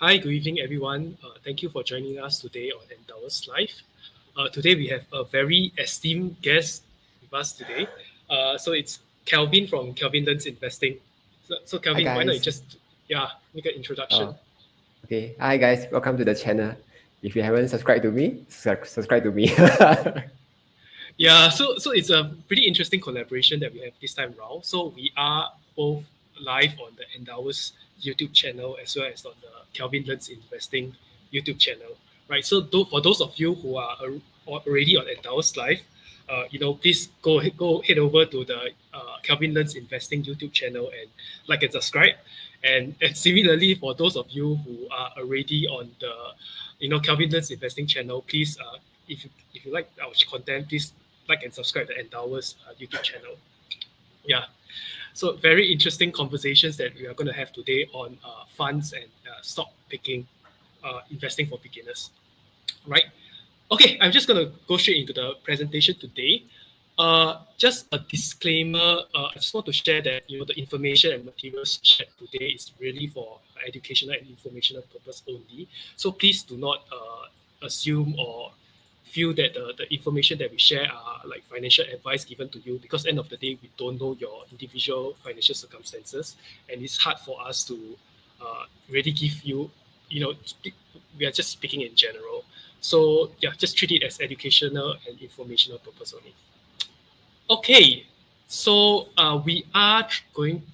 Hi, good evening, everyone. Thank you for joining us today on Endowus Live. Today we have a very esteemed guest with us today. So it's Kelvin from Kelvin Learns Investing. So Hi Kelvin, why not you guys. just make an introduction? Oh, okay. Hi guys. Welcome to the channel. If you haven't subscribed to me, subscribe to me. So it's a pretty interesting collaboration that we have this time around. So we are both live on the Endowus YouTube channel as well as on the Kelvin Learns Investing YouTube channel, right? So for those of you who are already on Endowus Live, please go head over to the Kelvin Learns Investing YouTube channel and like and subscribe. And similarly, for those of you who are already on the Kelvin Learns Investing channel, please if you like our content, please like and subscribe to Endowus YouTube channel. Yeah. So very interesting conversations that we are going to have today on funds and stock picking, investing for beginners. Right. Okay, I'm just going to go straight into the presentation today. Just a disclaimer. I just want to share that the information and materials shared today is really for educational and informational purpose only. So please do not assume or feel that the information that we share are like financial advice given to you, because end of the day we don't know your individual financial circumstances, and it's hard for us to really give you we are just speaking in general. So yeah, just treat it as educational and informational purpose only. Okay, so we are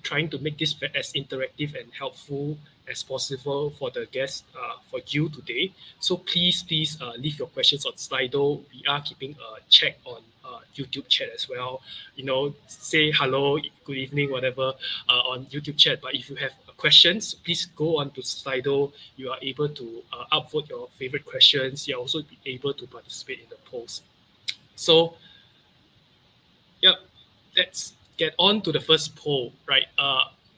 trying to make this as interactive and helpful as possible for the guests, for you today. So please leave your questions on Slido. We are keeping a check on YouTube chat as well. Say hello, good evening, whatever, on YouTube chat. But if you have questions, please go on to Slido. You are able to upvote your favorite questions. You're also able to participate in the polls. So yep, let's get on to the first poll, right?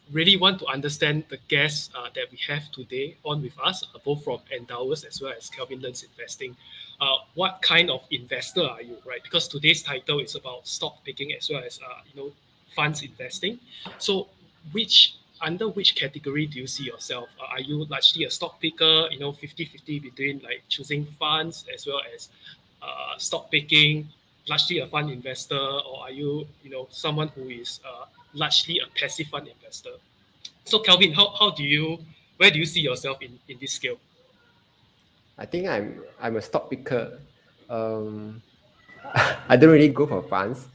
Really want to understand the guests that we have today on with us, both from Endowus as well as Kelvin Learns Investing. What kind of investor are you, right? Because today's title is about stock picking as well as funds investing. So, which category do you see yourself? Are you largely a stock picker? 50-50 between like choosing funds as well as stock picking, largely a fund investor, or are you, someone who is largely a passive fund investor? So, Calvin, where do you see yourself in this scale? I think I'm a stock picker. Um, I don't really go for funds,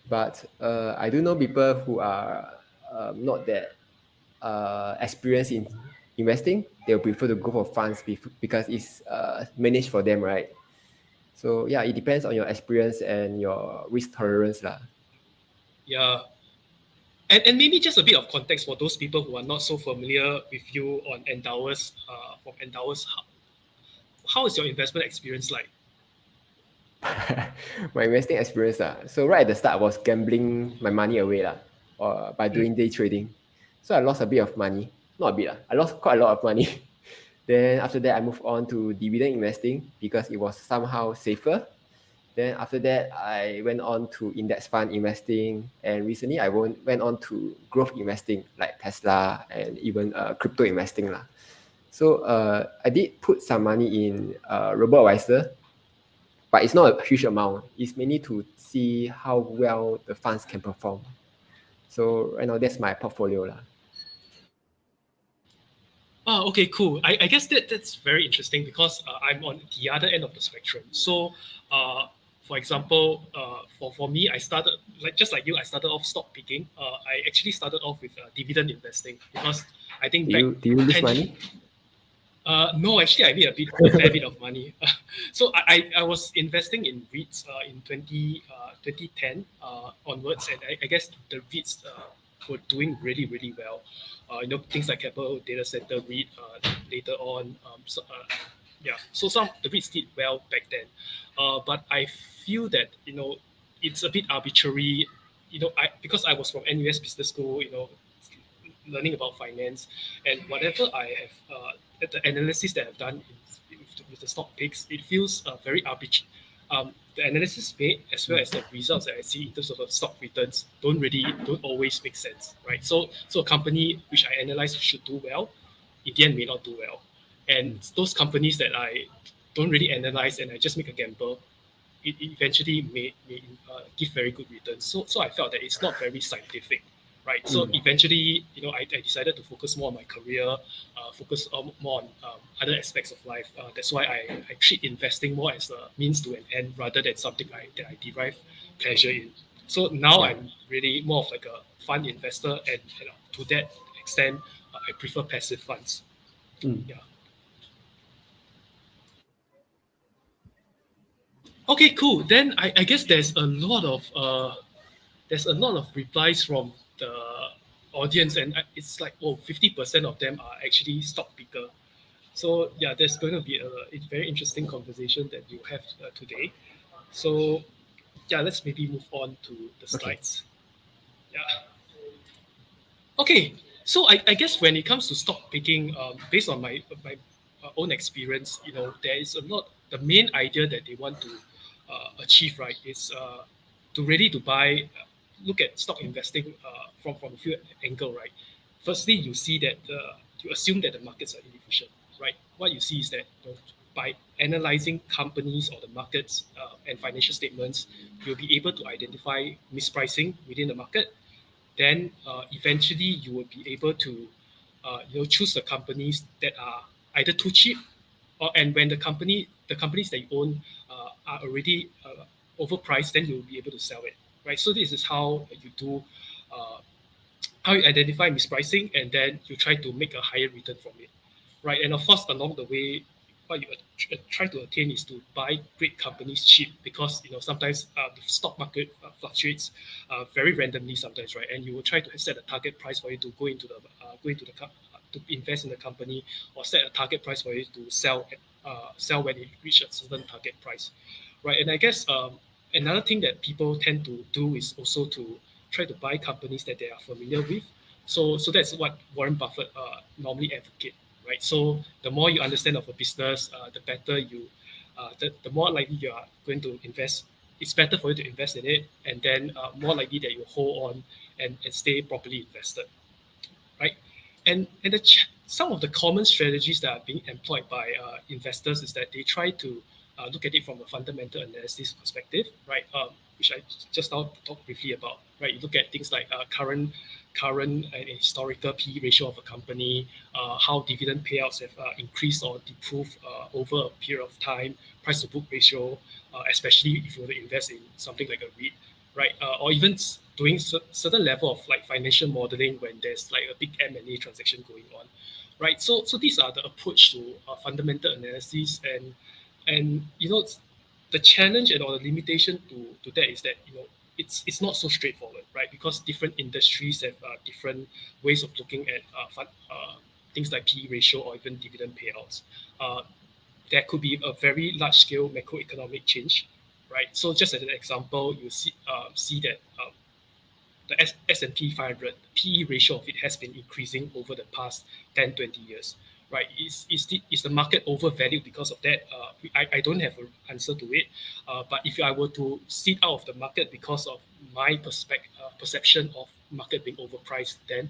but I do know people who are not that experienced in investing. They'll prefer to go for funds because it's managed for them, right? So yeah, it depends on your experience and your risk tolerance, lah. Yeah. And maybe just a bit of context for those people who are not so familiar with you on Endowus, from Endowus. How is your investment experience like? My investing experience so right at the start I was gambling my money away or by Mm, doing day trading. So I lost a bit of money, not a bit I lost quite a lot of money. Then after that I moved on to dividend investing because it was somehow safer. Then after that I went on to index fund investing, and recently I went on to growth investing like Tesla and even crypto investing lah. So I did put some money in robo advisor, but it's not a huge amount. It's mainly to see how well the funds can perform. So right now that's my portfolio lah. Oh, okay, cool. I guess that's very interesting because I'm on the other end of the spectrum. So, for example, for me, I started just like you. I started off stock picking. I actually started off with dividend investing because I think Do back you lose 10. money? No, actually, I made a fair bit of money. So I was investing in REITs in 2010 onwards, and I guess the REITs were doing really, really well. Things like Capital Data Center REIT later on. So some the REITs did well back then. But I feel that, it's a bit arbitrary. Because I was from NUS Business School, learning about finance, and whatever I have, the analysis that I've done with the stock picks, it feels very arbitrary. The analysis made as well as the results that I see in terms of the stock returns don't always make sense, right? So a company which I analyze should do well, in the end may not do well. And those companies that I don't really analyze and I just make a gamble, it eventually may give very good returns. So I felt that it's not very scientific, right? So eventually, I decided to focus more on my career, focus more on other aspects of life. That's why I treat investing more as a means to an end rather than something that I derive pleasure in. So now Yeah. I'm really more of like a fund investor, and to that extent, I prefer passive funds. Mm. Yeah. Okay, cool. Then I guess there's a lot of replies from the audience, and it's like, oh, 50% of them are actually stock picker. So yeah, there's going to be a very interesting conversation that you have today. So yeah, let's maybe move on to the Okay. slides. Yeah. Okay, so I guess when it comes to stock picking, based on my own experience, there is a lot. The main idea that they want to achieve, right, is to really to buy, look at stock investing from a few angle, right. Firstly, you see that you assume that the markets are inefficient, right. What you see is that by analyzing companies or the markets and financial statements, you'll be able to identify mispricing within the market. Then eventually you will be able to choose the companies that are either too cheap, or and when the companies that you own are already overpriced, then you'll be able to sell it, right. So this is how you do uh, how you identify mispricing, and then you try to make a higher return from it, right. And of course, along the way, what you try to attain is to buy great companies cheap, because sometimes the stock market fluctuates very randomly sometimes, right. And you will try to set a target price for you to to invest in the company, or set a target price for you to sell when it reaches a certain target price, right. And I guess another thing that people tend to do is also to try to buy companies that they are familiar with. So that's what Warren Buffett normally advocate, right? So the more you understand of a business, the better the more likely you are going to invest. It's better for you to invest in it, and then more likely that you hold on and stay properly invested, right? And some of the common strategies that are being employed by investors is that they try to look at it from a fundamental analysis perspective, right? Which I just now talked briefly about, right? You look at things like current and historical P/E ratio of a company, how dividend payouts have increased or improved over a period of time, price to book ratio, especially if you were to invest in something like a REIT, right? Or even doing certain level of like financial modeling when there's like a big M&A transaction going on, right? So these are the approach to fundamental analysis, and the challenge and or the limitation to that is that it's not so straightforward, right? Because different industries have different ways of looking at things like P/E ratio or even dividend payouts. Uh, there could be a very large scale macroeconomic change, right? So just as an example, you see that the S&P 500 PE ratio of it has been increasing over the past 10, 20 years, right? Is the market overvalued because of that? I don't have an answer to it. But if I were to sit out of the market because of my perception of market being overpriced, then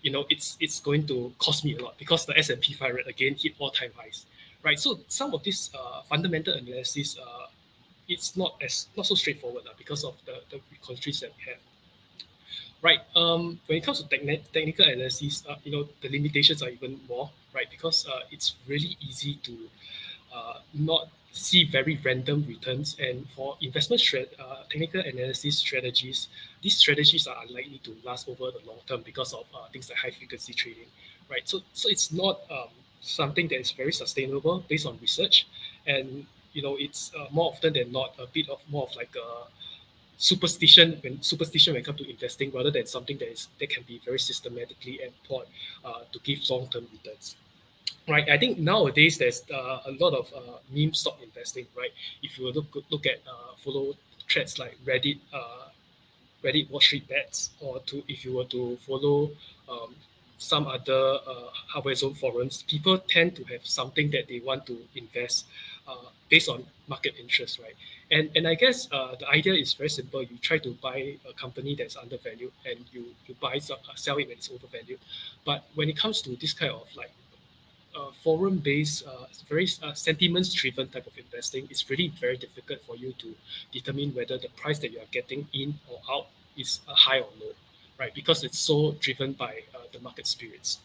it's going to cost me a lot, because the S&P 500 again hit all-time highs, right? So some of this fundamental analysis, it's not so straightforward because of the constraints that we have. Right. When it comes to technical analysis, the limitations are even more, right? Because it's really easy to not see very random returns. And for technical analysis strategies, these strategies are unlikely to last over the long term because of things like high frequency trading, right? So it's not something that is very sustainable based on research, and it's more often than not a bit of more of like a superstition when it comes to investing, rather than something that can be very systematically employed to give long-term returns, right. I think nowadays there's a lot of meme stock investing, right. If you look at follow threads like Reddit Wall Street Bets, or to if you were to follow some other hardware zone forums, people tend to have something that they want to invest based on market interest, right? And I guess the idea is very simple. You try to buy a company that's undervalued, and you sell it when it's overvalued. But when it comes to this kind of like forum-based, very sentiments-driven type of investing, it's really very difficult for you to determine whether the price that you are getting in or out is high or low, right? Because it's so driven by the market spirits.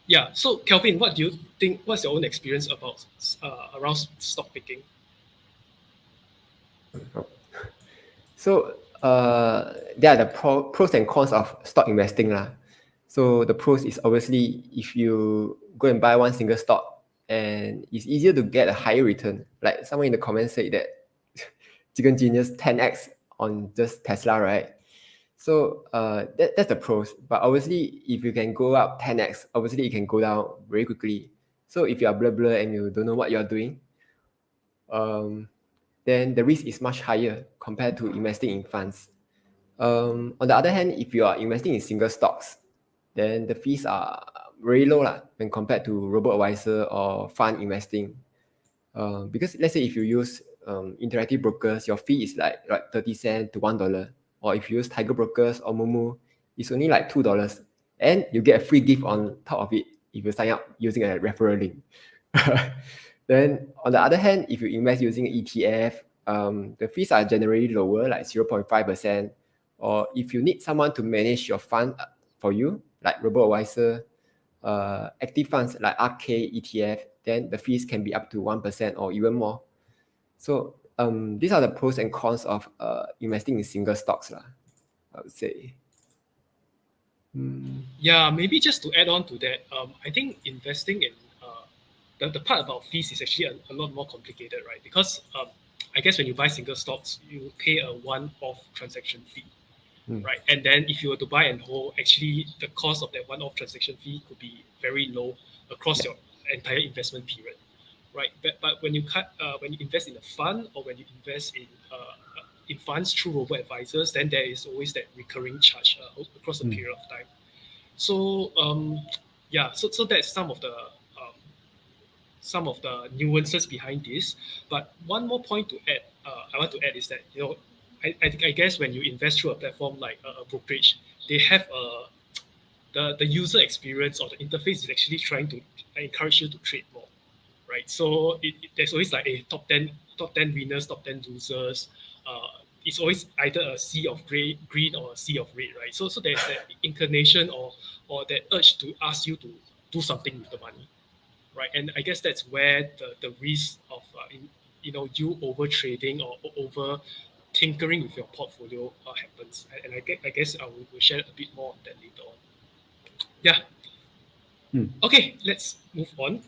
Yeah. So, Kelvin, what do you think? What's your own experience about around stock picking? So there are the pros and cons of stock investing lah. So the pros is obviously if you go and buy one single stock and it's easier to get a higher return. Like someone in the comments said that Chicken Genius 10x on just Tesla, right? So that's the pros. But obviously, if you can go up 10x, obviously it can go down very quickly. So if you are blah blah and you don't know what you are doing, then the risk is much higher compared to investing in funds. On the other hand, if you are investing in single stocks, then the fees are very low lah, when compared to robo-advisor or fund investing. Because let's say if you use interactive brokers, your fee is like 30 cents to $1. Or if you use Tiger Brokers or Momo, it's only like $2. And you get a free gift on top of it if you sign up using a referral link. Then on the other hand, if you invest using ETF, the fees are generally lower, like 0.5%. Or if you need someone to manage your fund for you, like robo-advisor, active funds like RK ETF, then the fees can be up to 1% or even more. So these are the pros and cons of investing in single stocks, lah, I would say. Yeah, maybe just to add on to that, I think investing in the part about fees is actually a lot more complicated, right? Because I guess when you buy single stocks, you pay a one-off transaction fee, right? And then if you were to buy and hold, actually the cost of that one-off transaction fee could be very low across your entire investment period, right? But when you invest in a fund or when you invest in funds through robo advisors, then there is always that recurring charge across a period of time. So yeah, so that's some of the nuances behind this. But one more point to add, I want to add is that I guess when you invest through a platform like a brokerage, they have the user experience or the interface is actually trying to encourage you to trade more, right? So there's always like a top ten winners, top 10 losers. It's always either a sea of green or a sea of red, right? So there's that inclination or that urge to ask you to do something with the money, right? And I guess that's where the risk of you over trading or over tinkering with your portfolio happens. And I guess I will share a bit more on that later on. Yeah. Okay, let's move on.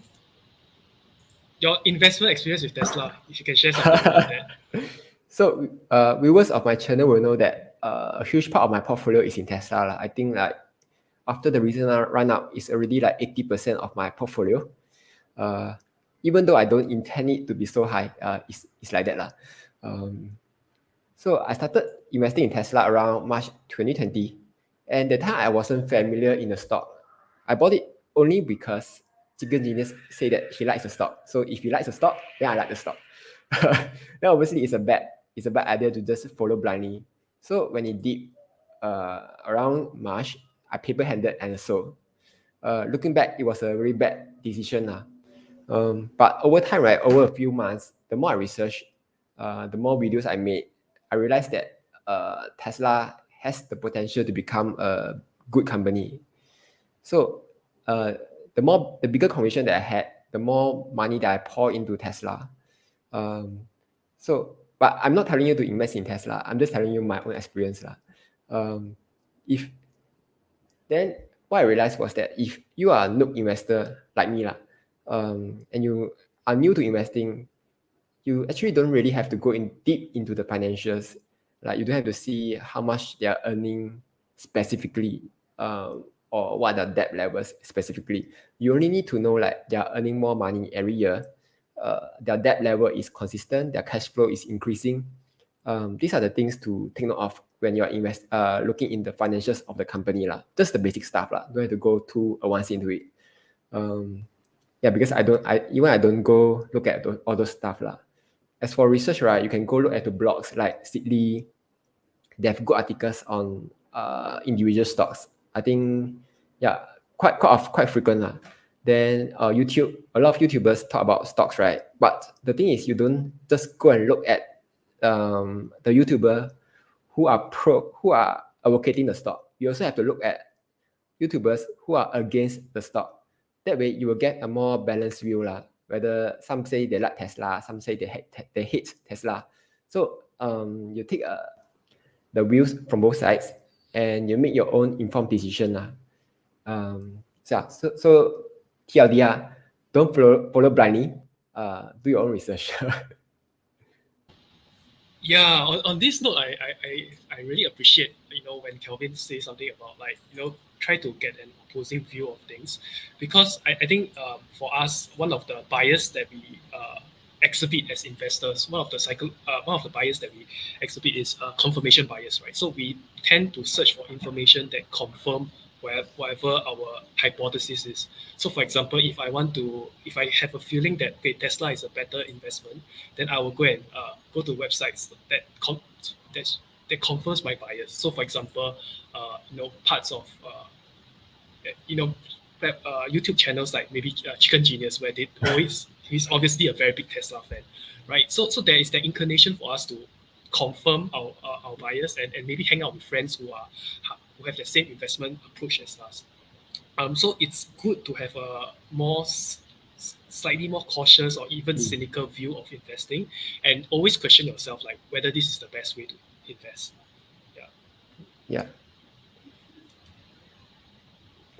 Your investment experience with Tesla, if you can share something about that. So viewers of my channel will know that a huge part of my portfolio is in Tesla lah. I think like after the recent run up, it's already like 80% of my portfolio. Even though I don't intend it to be so high, it's like that lah. So I started investing in Tesla around March 2020, and the time I wasn't familiar in the stock. I bought it only because Chicken Genius said that he likes the stock. So if he likes the stock, then I like the stock. Then obviously it's a bad idea to just follow blindly. So when it dipped around March, I paper handed and sold. Looking back, it was a very bad decision lah. But over time, right, over a few months, the more I researched, the more videos I made, I realized that Tesla has the potential to become a good company. So the bigger conviction that I had, the more money that I pour into Tesla. But I'm not telling you to invest in Tesla. I'm just telling you my own experience lah. Then what I realized was that if you are a noob investor like me lah, and you are new to investing, you actually don't really have to go in deep into the financials. Like you don't have to see how much they are earning specifically, or what are the debt levels specifically. You only need to know like they are earning more money every year. Their debt level is consistent. Their cash flow is increasing. These are the things to take note of when you are looking in the financials of the company lah. Just the basic stuff lah. Don't have to go too advanced into it. Because I don't go look at all those stuff lah. As for research, right, you can go look at the blogs like Sidley. They have good articles on individual stocks. I think, quite frequent lah. Then YouTube, a lot of YouTubers talk about stocks, right? But the thing is, you don't just go and look at the YouTuber who are allocating the stock. You also have to look at YouTubers who are against the stock. That way, you will get a more balanced view lah. Whether some say they like Tesla, some say they hate Tesla. So you take the views from both sides, and you make your own informed decision lah. So TLD don't follow blindly. Do your own research. Yeah, on this note, I really appreciate, when Kelvin says something about, like, try to get an opposing view of things, because I think, for us, one of the bias that we exhibit as investors, one of the bias that we exhibit is confirmation bias, right? So we tend to search for information that confirm whatever our hypothesis is. So, for example, if I have a feeling that, okay, Tesla is a better investment, then I will go and go to websites that that confirms my bias. So, for example, parts of you know YouTube channels like maybe Chicken Genius, where they always he's obviously a very big Tesla fan, right? So there is that inclination for us to confirm our bias, and maybe hang out with friends who have the same investment approach as us. So it's good to have a slightly more cautious or even cynical view of investing, and always question yourself, like, whether this is the best way to invest. Yeah. Yeah.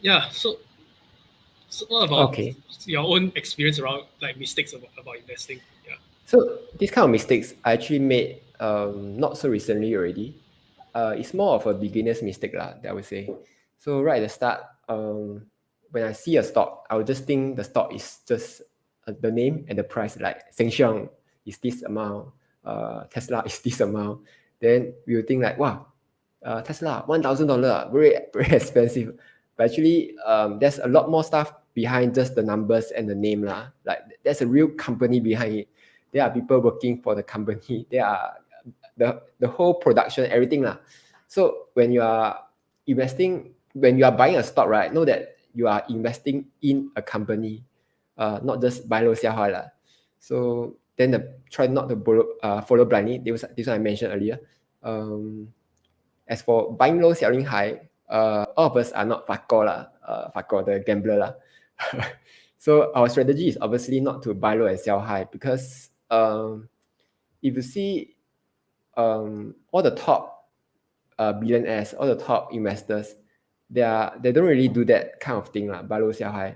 Yeah. So what about Okay. your own experience around, like, mistakes about investing? Yeah. So these kind of mistakes I actually made not so recently already. It's more of a beginner's mistake lah, that I would say. So right at the start, when I see a stock, I would just think the stock is just the name and the price, like Sheng Siong is this amount, Tesla is this amount. Then we will think like, wow, Tesla $1,000, very expensive. But actually, there's a lot more stuff behind just the numbers and the name lah. Like there's a real company behind it. There are people working for the company. There are the whole production, everything lah. So when you are when you are buying a stock, right, know that you are investing in a company, not just buy low sell high lah. So then try not to follow blindly. This one I mentioned earlier. As for buying low, selling high, all of us are not Fakor lah, Fakor the gambler lah. So our strategy is obviously not to buy low and sell high, because if you see all the top billionaires, all the top investors, they don't really do that kind of thing lah, buy low, sell high.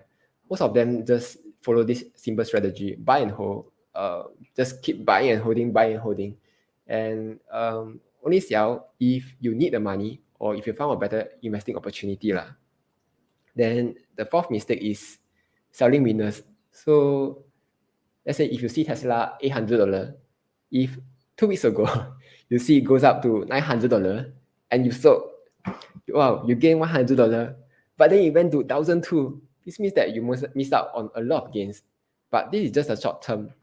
Most of them just follow this simple strategy: buy and hold. Just keep buying and holding, and only sell if you need the money or if you found a better investing opportunity lah. Then the fourth mistake is selling winners. So let's say if you see Tesla $800, if 2 weeks ago you see it goes up to $900 and you sold, wow, you gain $100, but then it went to 1,002. This means that you missed out on a lot of gains. But this is just a short term.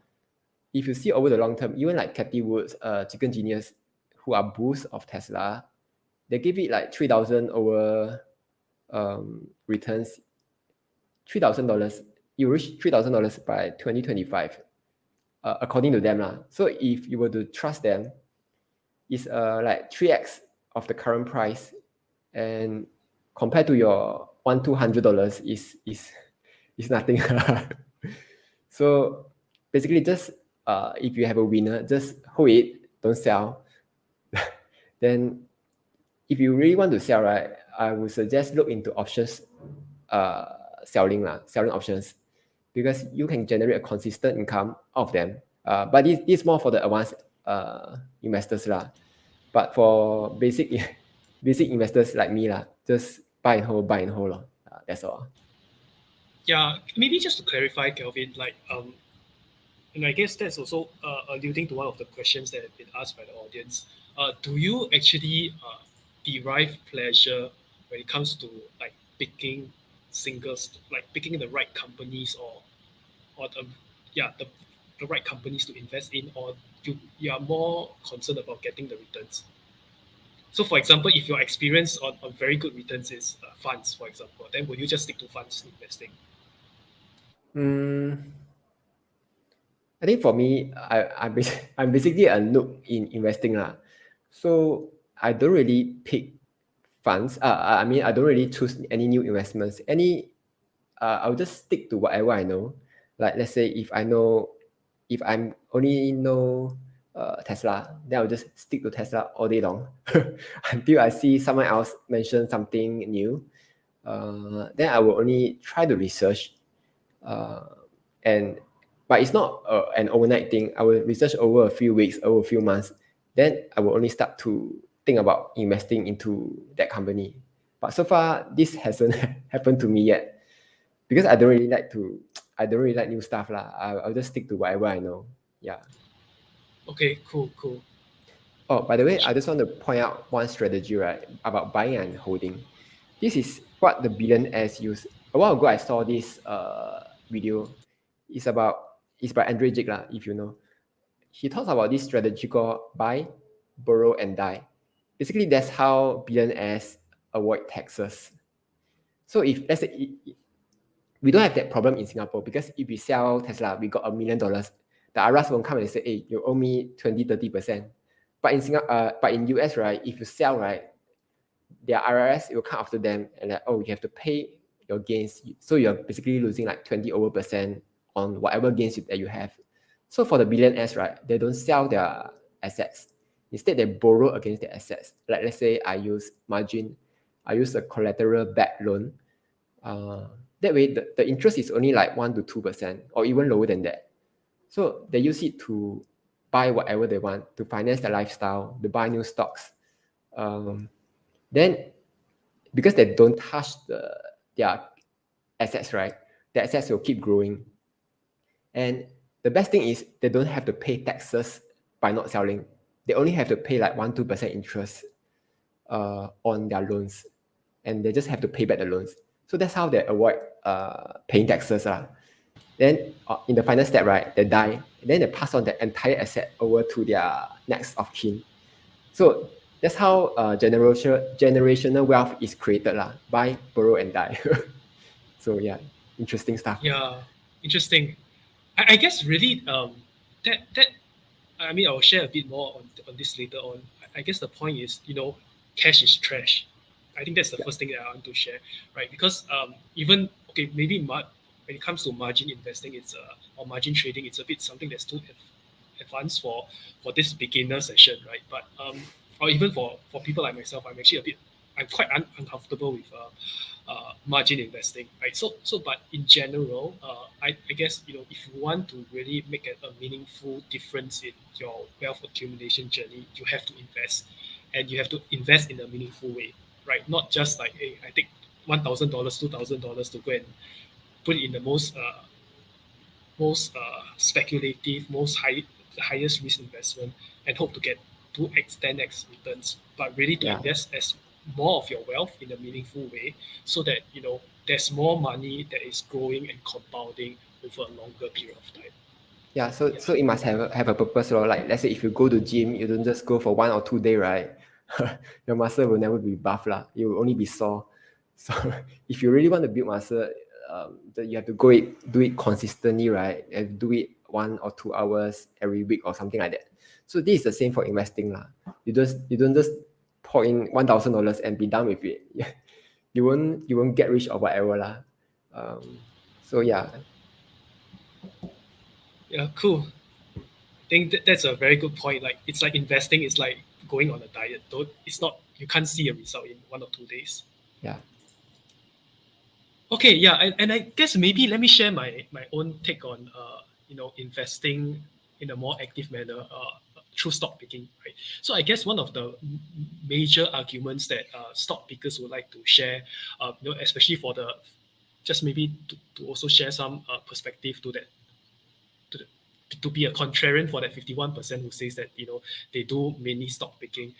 If you see over the long term, even like Cathy Woods, Chicken Genius, who are bulls of Tesla, they give it like 3,000 over returns. $3,000, you reach $3,000 by 2025, according to them lah. So if you were to trust them, it's like 3x of the current price, and compared to your $200 is nothing. So basically, just if you have a winner, just hold it, don't sell. Then if you really want to sell, right, I would suggest look into options selling options, because you can generate a consistent income out of them. But this is more for the advanced investors lah. But for basic investors like me lah, just buy and hold lah. That's all. Yeah, maybe just to clarify, Kelvin, like, and I guess that's also alluding to one of the questions that have been asked by the audience. Do you actually derive pleasure when it comes to, like, picking singles, like picking the right companies, or the right companies to invest in, or you are more concerned about getting the returns? So, for example, if your experience on very good returns is funds, for example, then would you just stick to funds investing? Mm, I think for me, I'm basically a noob in investing lah. So I don't really pick funds. I mean, I don't really choose any new investments. I'll just stick to whatever I know. Like let's say if I'm only know Tesla, then I'll just stick to Tesla all day long until I see someone else mention something new. Then I will only try to research, uh, and but it's not an overnight thing. I will research over a few weeks, over a few months. Then I will only start to think about investing into that company. But so far, this hasn't happened to me yet because I don't really like to. I don't really like new stuff lah. I'll just stick to whatever I know. Yeah. Okay, cool, cool. Oh, by the way, I just want to point out one strategy, right, about buying and holding. This is what the billionaires use. A while ago, I saw this video. It's about it's by Andre Jig lah, if you know. He talks about this strategy called buy, borrow, and die. Basically, that's how billionaires avoid taxes. So if let's say we don't have that problem in Singapore because if we sell Tesla, we got $1 million. The IRS won't come and say, hey, you owe me 20-30%. But in but in US, right, if you sell, right, their IRS will come after them and like, oh, you have to pay your gains. So you're basically losing like 20 over percent on whatever gains that you have. So for the billionaires, right, they don't sell their assets. Instead, they borrow against their assets. Like let's say I use a collateral backed loan. Uh, that way, the interest is only like 1 to 2% or even lower than that. So they use it to buy whatever they want, to finance their lifestyle, to buy new stocks. Then because they don't touch their assets, right? The assets will keep growing. And the best thing is they don't have to pay taxes by not selling. They only have to pay like 1-2% interest on their loans, and they just have to pay back the loans. So that's how they avoid paying taxes. Then in the final step, right, they die. And then they pass on the entire asset over to their next of kin. So that's how generational wealth is created lah. Buy, borrow, and die. So yeah, interesting stuff. Yeah, interesting. I guess really that I mean I'll share a bit more on this later on. I guess the point is, cash is trash. I think that's the Yeah, first thing that I want to share, right? Because even okay, maybe when it comes to margin investing, or margin trading, it's a bit something that's too advanced for this beginner session, right? But or even for people like myself, I'm quite uncomfortable with margin investing, right? But in general, I guess if you want to really make a meaningful difference in your wealth accumulation journey, you have to invest, and you have to invest in a meaningful way, right? Not just like, hey, I take $1,000, $2,000 to go and put it in the most speculative, the highest risk investment, and hope to get 2x, 10x returns, but really to yeah, invest as more of your wealth in a meaningful way, so that there's more money that is growing and compounding over a longer period of time. yeah. So Yeah, so it must have a purpose, or like let's say if you go to gym, you don't just go for 1 or 2 day, right? Your muscle will never be buff lah. You will only be sore. So if you really want to build muscle, you have to do it consistently, right? And do it 1 or 2 hours every week or something like that. So this is the same for investing lah. You don't just pour in $1,000 and be done with it. You won't get rich or whatever lah. So yeah, yeah, cool. I think that's a very good point. Like, it's like investing is like going on a diet. Though it's not, you can't see a result in 1 or 2 days. yeah, Okay, yeah, and I guess maybe let me share my own take on investing in a more active manner through stock picking, right? So I guess one of the major arguments that stock pickers would like to share, especially for the just maybe to also share some perspective to that to, the, to be a contrarian for that 51% who says that they do mainly stock picking,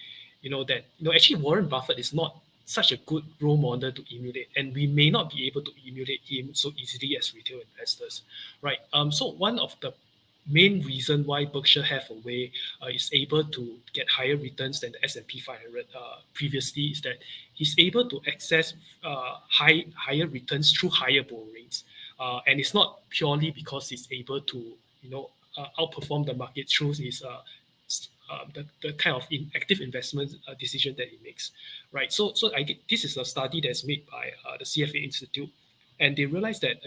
that actually Warren Buffett is not such a good role model to emulate, and we may not be able to emulate him so easily as retail investors, right? So one of the main reason why Berkshire Hathaway is able to get higher returns than the S&P 500 previously is that he's able to access higher returns through higher borrowings, and it's not purely because he's able to outperform the market through his the kind of active investment decision that he makes, right? So this is a study that's made by the CFA Institute, and they realized that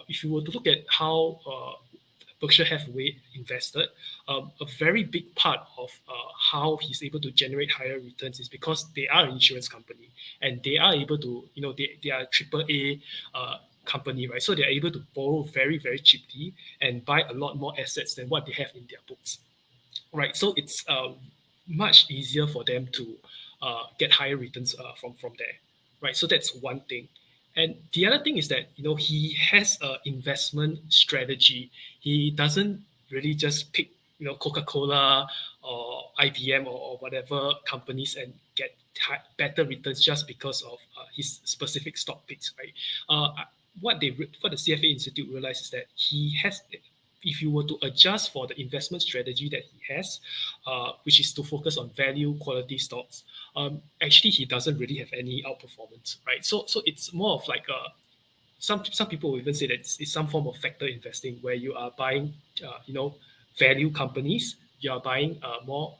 if you were to look at how Berkshire Hathaway invested, a very big part of how he's able to generate higher returns is because they are an insurance company and they are able to, they are a triple A company, right? So they're able to borrow very, very cheaply and buy a lot more assets than what they have in their books, right? So it's much easier for them to get higher returns from there, right? So that's one thing. And the other thing is that he has a investment strategy. He doesn't really just pick Coca-Cola or IBM or whatever companies and get better returns just because of his specific stock picks, right? What the CFA Institute realized is that he has, if you were to adjust for the investment strategy that he has, which is to focus on value quality stocks, actually he doesn't really have any outperformance, right? So it's more of like a, some people will even say that it's some form of factor investing where you are buying, value companies. You are buying more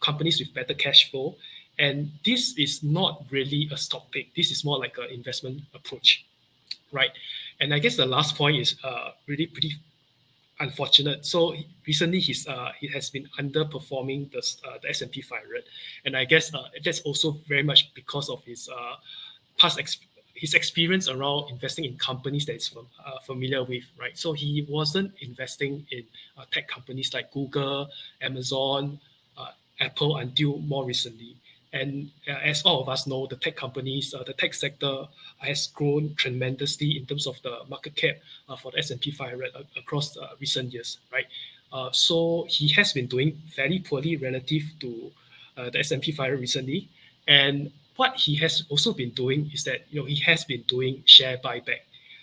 companies with better cash flow, and this is not really a stock pick. This is more like an investment approach, right? And I guess the last point is really pretty unfortunate. So recently, he has been underperforming the S&P 500, and I guess that's also very much because of his past his experience around investing in companies that he's familiar with, right? So he wasn't investing in tech companies like Google, Amazon, Apple until more recently. And as all of us know, the tech companies, the tech sector has grown tremendously in terms of the market cap for the S&P 500 across recent years, right? So he has been doing very poorly relative to the S&P 500 recently. And what he has also been doing is that he has been doing share buyback,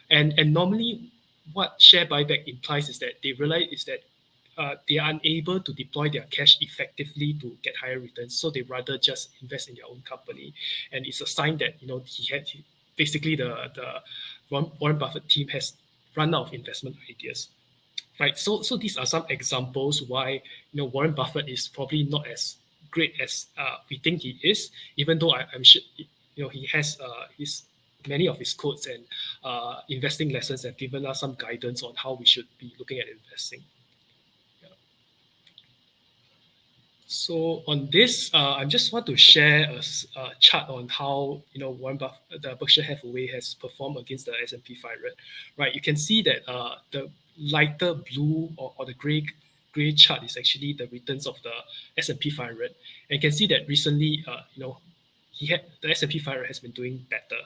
and normally what share buyback implies is that they realize is that they are unable to deploy their cash effectively to get higher returns, so they rather just invest in their own company, and it's a sign that basically the Warren Buffett team has run out of investment ideas. Right, so these are some examples why Warren Buffett is probably not as great as we think he is, even though I'm sure he has his many of his quotes and investing lessons have given us some guidance on how we should be looking at investing. Yeah. So on this, I just want to share a chart on how Warren Buffett, the Berkshire Hathaway has performed against the S&P 500. Right, you can see that the lighter blue or the gray chart is actually the returns of the S&P 500, and you can see that recently, the S&P 500 has been doing better.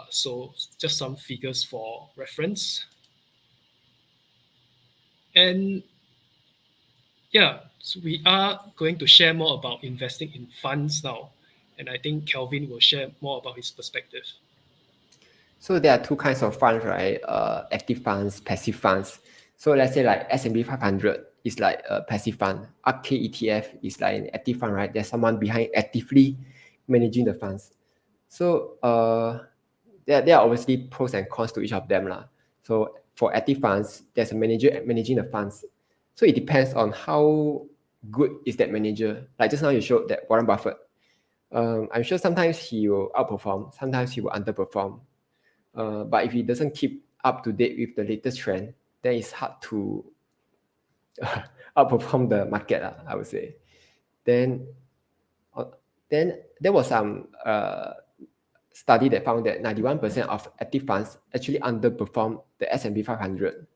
So just some figures for reference, and yeah, so we are going to share more about investing in funds now. And I think Kelvin will share more about his perspective. So there are two kinds of funds, right? Active funds, passive funds. So let's say like S&P 500 is like a passive fund. UPK ETF is like an active fund, right? There's someone behind actively managing the funds. So there are obviously pros and cons to each of them lah. So for active funds, there's a manager managing the funds. So it depends on how good is that manager. Like just now you showed that Warren Buffett. I'm sure sometimes he will outperform, sometimes he will underperform. But if he doesn't keep up to date with the latest trend, then it's hard to outperform the market, I would say. Then there was some study that found that 91% of active funds actually underperform the S&P 500.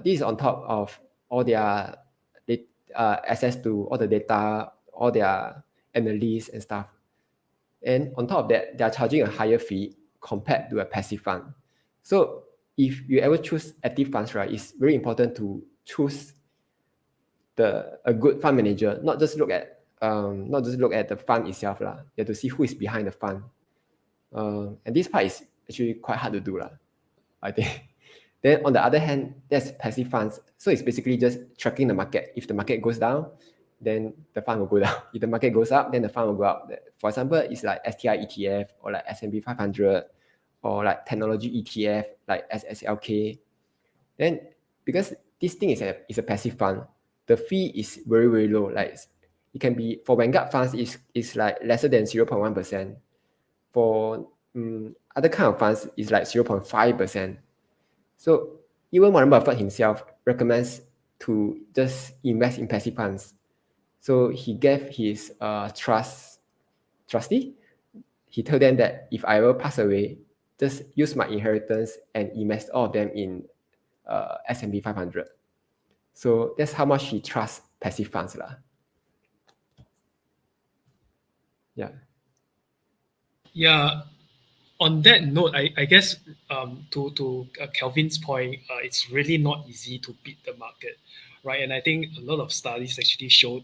This is on top of all their access to all the data, all their analysts and stuff. And on top of that, they are charging a higher fee compared to a passive fund. So if you ever choose active funds, right, it's very important to choose a good fund manager, not just look at the fund itself. You have to see who is behind the fund. And this part is actually quite hard to do, I think. Then on the other hand, there's passive funds. So it's basically just tracking the market. If the market goes down, then the fund will go down. If the market goes up, then the fund will go up. For example, it's like STI ETF or like S&P 500 or like technology ETF like SSLK. Then because this thing is a passive fund, the fee is very, very low. Like it can be for Vanguard funds is like lesser than 0.1%. For other kind of funds is like 0.5%. So even Warren Buffett himself recommends to just invest in passive funds. So he gave his trustee. He told them that if I ever pass away, just use my inheritance and invest all of them in S&P 500. So that's how much he trusts passive funds lah. Yeah. Yeah. On that note, I guess to Kelvin's point, it's really not easy to beat the market, right? And I think a lot of studies actually showed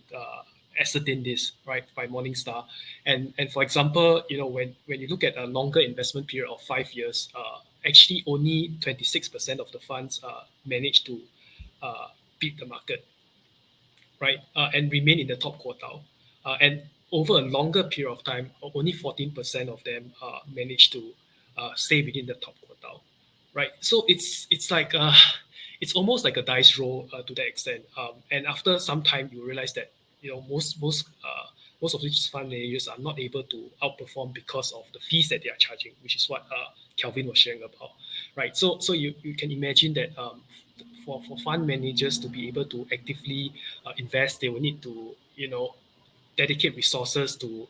ascertain this, right, by Morningstar. And for example, when you look at a longer investment period of 5 years, actually only 26% of the funds manage to uh, beat the market, right, and remain in the top quartile. And over a longer period of time, only 14% of them manage to stay within the top quartile, right? So it's like it's almost like a dice roll to that extent. And after some time, you realize that most of these fund managers are not able to outperform because of the fees that they are charging, which is what Kelvin was sharing about, right? So you can imagine that for fund managers to be able to actively invest, they will need to dedicate resources to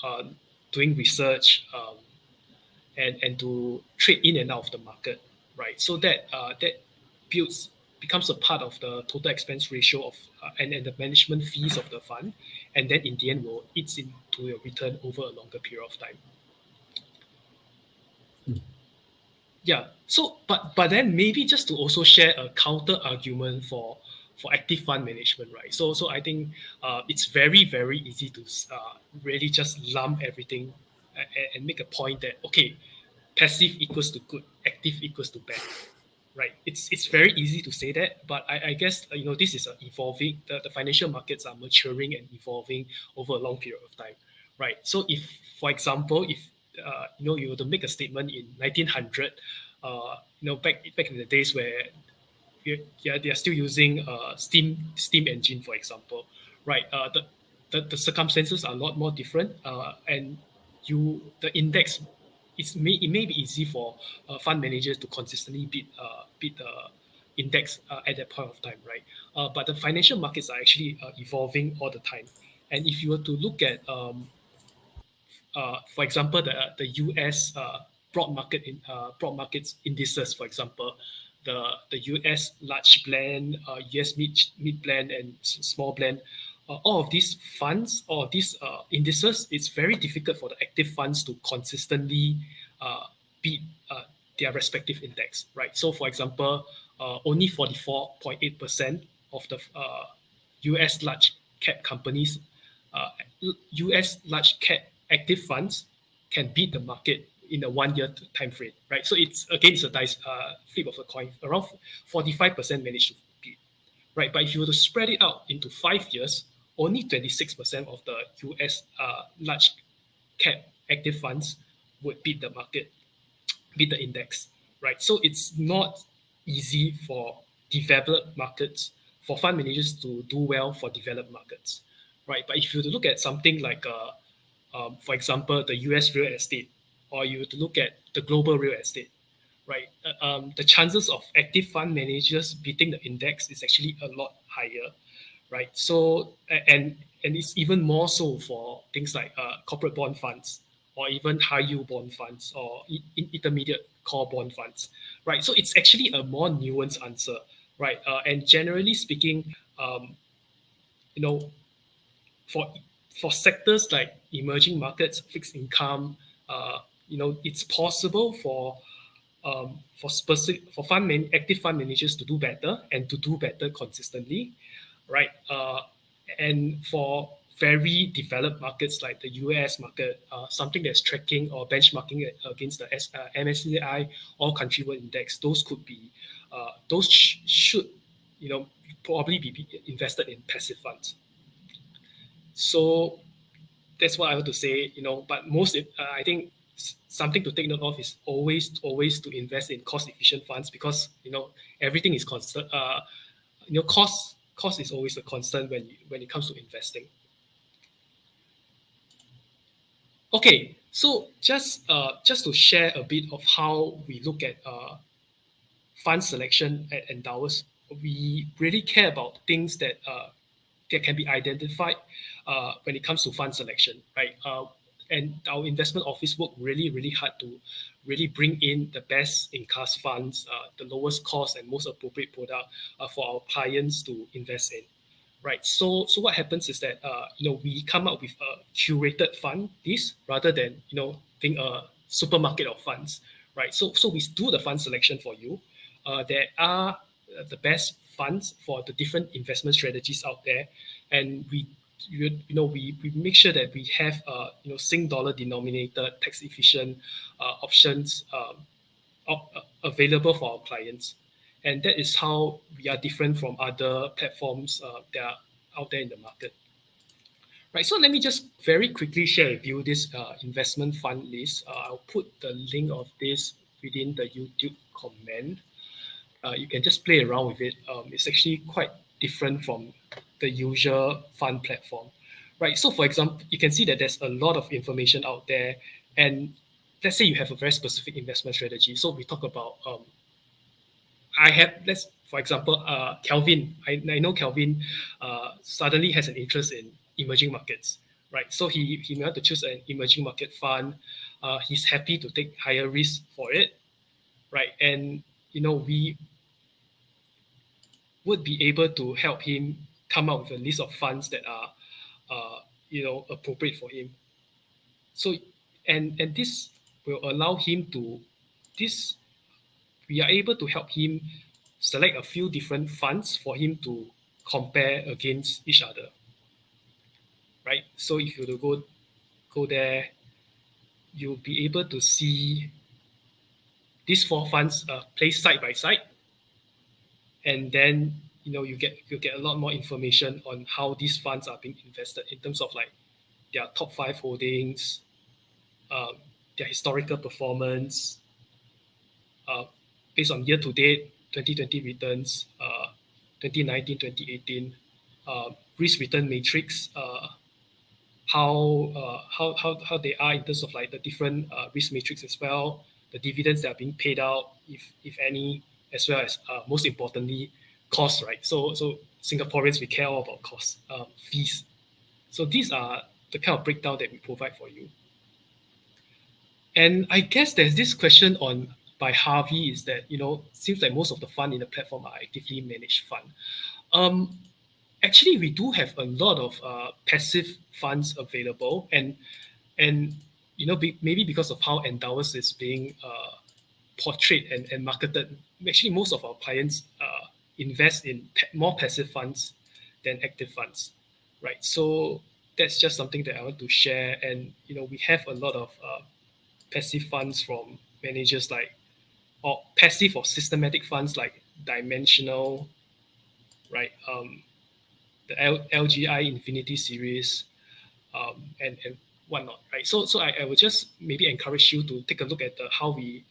uh, doing research and to trade in and out of the market, right? So that builds becomes a part of the total expense ratio of and the management fees of the fund, and then in the end will eats into your return over a longer period of time. Yeah. So, but then maybe just to also share a counter argument for active fund management, right? So I think it's very very easy to really just lump everything and make a point that okay, passive equals to good, active equals to bad, right? It's very easy to say that, but I guess this is evolving. The financial markets are maturing and evolving over a long period of time, right? So if, for example, if you were to make a statement in 1900, back in the days where yeah, they are still using steam engine, for example, right? The circumstances are a lot more different, and the index it may be easy for fund managers to consistently beat the index at that point of time, right? But the financial markets are actually evolving all the time, and if you were to look at for example, the U.S. Broad markets indices, for example, the U.S. large blend, U.S. mid blend, and small blend. All of these funds, all of these indices, it's very difficult for the active funds to consistently uh, beat their respective index, right? So, for example, only 44.8% of the U.S. large cap companies, uh, U.S. large cap active funds can beat the market in a 1 year time frame, right? So it's against the dice flip of a coin. Around 45% managed to beat, right? But if you were to spread it out into 5 years, only 26% of the U.S. Large cap active funds would beat the market, beat the index, right? So it's not easy for developed markets, for fund managers to do well for developed markets, right? But if you look at something like, for example, the US real estate, or you to look at the global real estate, right? The chances of active fund managers beating the index is actually a lot higher, right? So and it's even more so for things like corporate bond funds or even high yield bond funds or intermediate core bond funds, right? So it's actually a more nuanced answer, right? And generally speaking, you know, for for sectors like emerging markets, fixed income, it's possible for specific for active fund managers to do better and to do better consistently, right? And very developed markets like the US market, something that's tracking or benchmarking it against the MSCI All Country World Index, those could be, those should, probably be invested in passive funds. So that's what I want to say. But I think something to take note of is always to invest in cost efficient funds, because everything is constant. Cost is always a constant when it comes to investing. Okay, so just to share a bit of how we look at fund selection at Endowus, we really care about things that can be identified when it comes to fund selection, right? And our investment office work really hard to really bring in the best in class funds, the lowest cost and most appropriate product for our clients to invest in. Right. So what happens is that we come up with a curated fund list rather than being a supermarket of funds. Right. So we do the fund selection for you. There are the best funds for the different investment strategies out there, and we make sure that we have Sing dollar denominated tax efficient options available for our clients. And that is how we are different from other platforms that are out there in the market. Right, so let me just very quickly share with you this investment fund list. I'll put the link of this within the YouTube comment. You can just play around with it. It's actually quite different from the usual fund platform. Right, so for example, you can see that there's a lot of information out there. And let's say you have a very specific investment strategy. So we talk about let's for example, Kelvin. I know Kelvin suddenly has an interest in emerging markets, right? So he wanted to choose an emerging market fund. He's happy to take higher risk for it, right? And we would be able to help him come up with a list of funds that are appropriate for him. So and this will allow him to this we are able to help him select a few different funds for him to compare against each other, right? So if you were to go there, you'll be able to see these four funds placed side by side, and then you get a lot more information on how these funds are being invested in terms of like their top five holdings, um, their historical performance, uh, based on year to date 2020 returns, 2019, 2018, risk return matrix, how they are in terms of like the different risk matrix as well, the dividends that are being paid out, if any, as well as most importantly, costs, right? So Singaporeans, we care all about costs, fees. So these are the kind of breakdown that we provide for you. And I guess there's this question on by Harvey is that seems like most of the fund in the platform are actively managed fund. Um, Actually, we do have a lot of passive funds available, and maybe because of how Endowus is being portrayed and marketed, actually most of our clients invest in more passive funds than active funds, right? So that's just something that I want to share, and we have a lot of passive funds from managers like, or passive or systematic funds like Dimensional, right? The LGI Infinity series, and whatnot, right? So I would just maybe encourage you to take a look at how we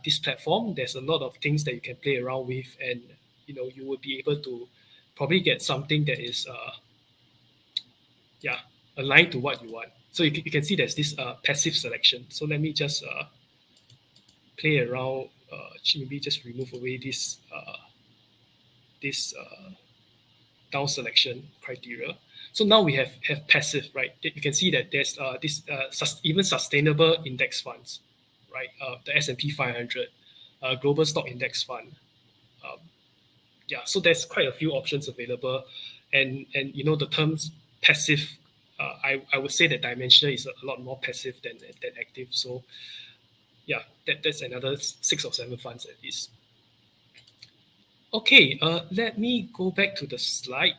this platform. There's a lot of things that you can play around with, and you will be able to probably get something that is yeah, aligned to what you want. So you can see there's this passive selection. So let me just play around. Maybe just remove away this down selection criteria. So now we have passive, right? You can see that there's this even sustainable index funds, right? The S&P 500, global stock index fund. Um, yeah, so there's quite a few options available, and the terms passive. I would say that dimensional is a lot more passive than active. So yeah, that's another 6 or 7 funds at least. Okay, let me go back to the slide.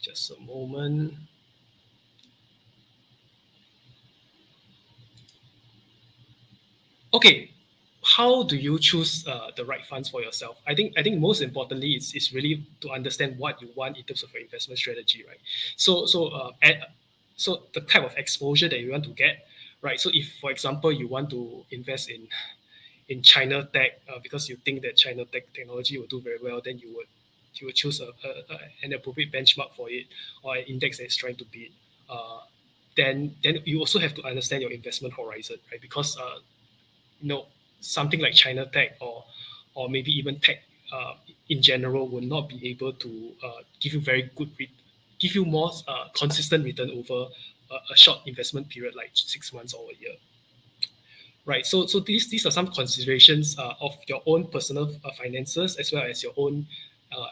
Just a moment. Okay, how do you choose the right funds for yourself? I think most importantly is really to understand what you want in terms of your investment strategy, right? So the type of exposure that you want to get, right? So if for example you want to invest in China tech because you think that China tech technology will do very well, then you would choose an appropriate benchmark for it or an index that is trying to beat. Uh, then you also have to understand your investment horizon, right? Because you know something like China tech or maybe even tech in general will not be able to give you very good give you more consistent return over a short investment period like 6 months or a year, right? So these are some considerations of your own personal finances as well as your own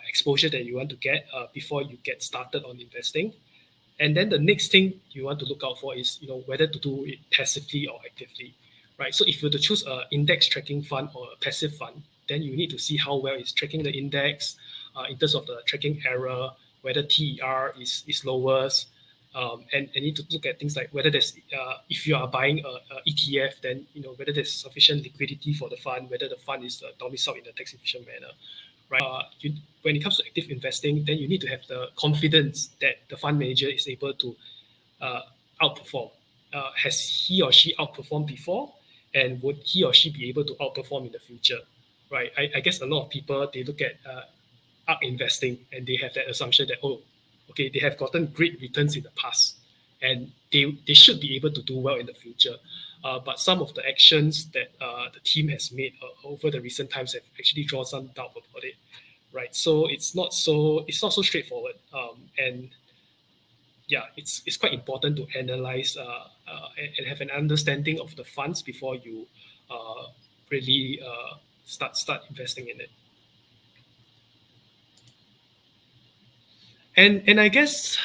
exposure that you want to get before you get started on investing. And then the next thing you want to look out for is whether to do it passively or actively, right? So if you were to choose a index tracking fund or a passive fund, then you need to see how well it's tracking the index in terms of the tracking error, whether TER is lowest, and need to look at things like whether there's if you are buying a ETF, then whether there's sufficient liquidity for the fund, whether the fund is domiciled in a tax efficient manner, right? When it comes to active investing, then you need to have the confidence that the fund manager is able to uh, outperform. Has he or she outperformed before, and would he or she be able to outperform in the future? Right. I guess a lot of people they look at ARK investing and they have that assumption that okay, they have gotten great returns in the past, and they should be able to do well in the future. But some of the actions that the team has made over the recent times have actually drawn some doubt about it, right? So it's not so straightforward, and yeah, it's quite important to analyze and have an understanding of the funds before you uh, really start investing in it. And I guess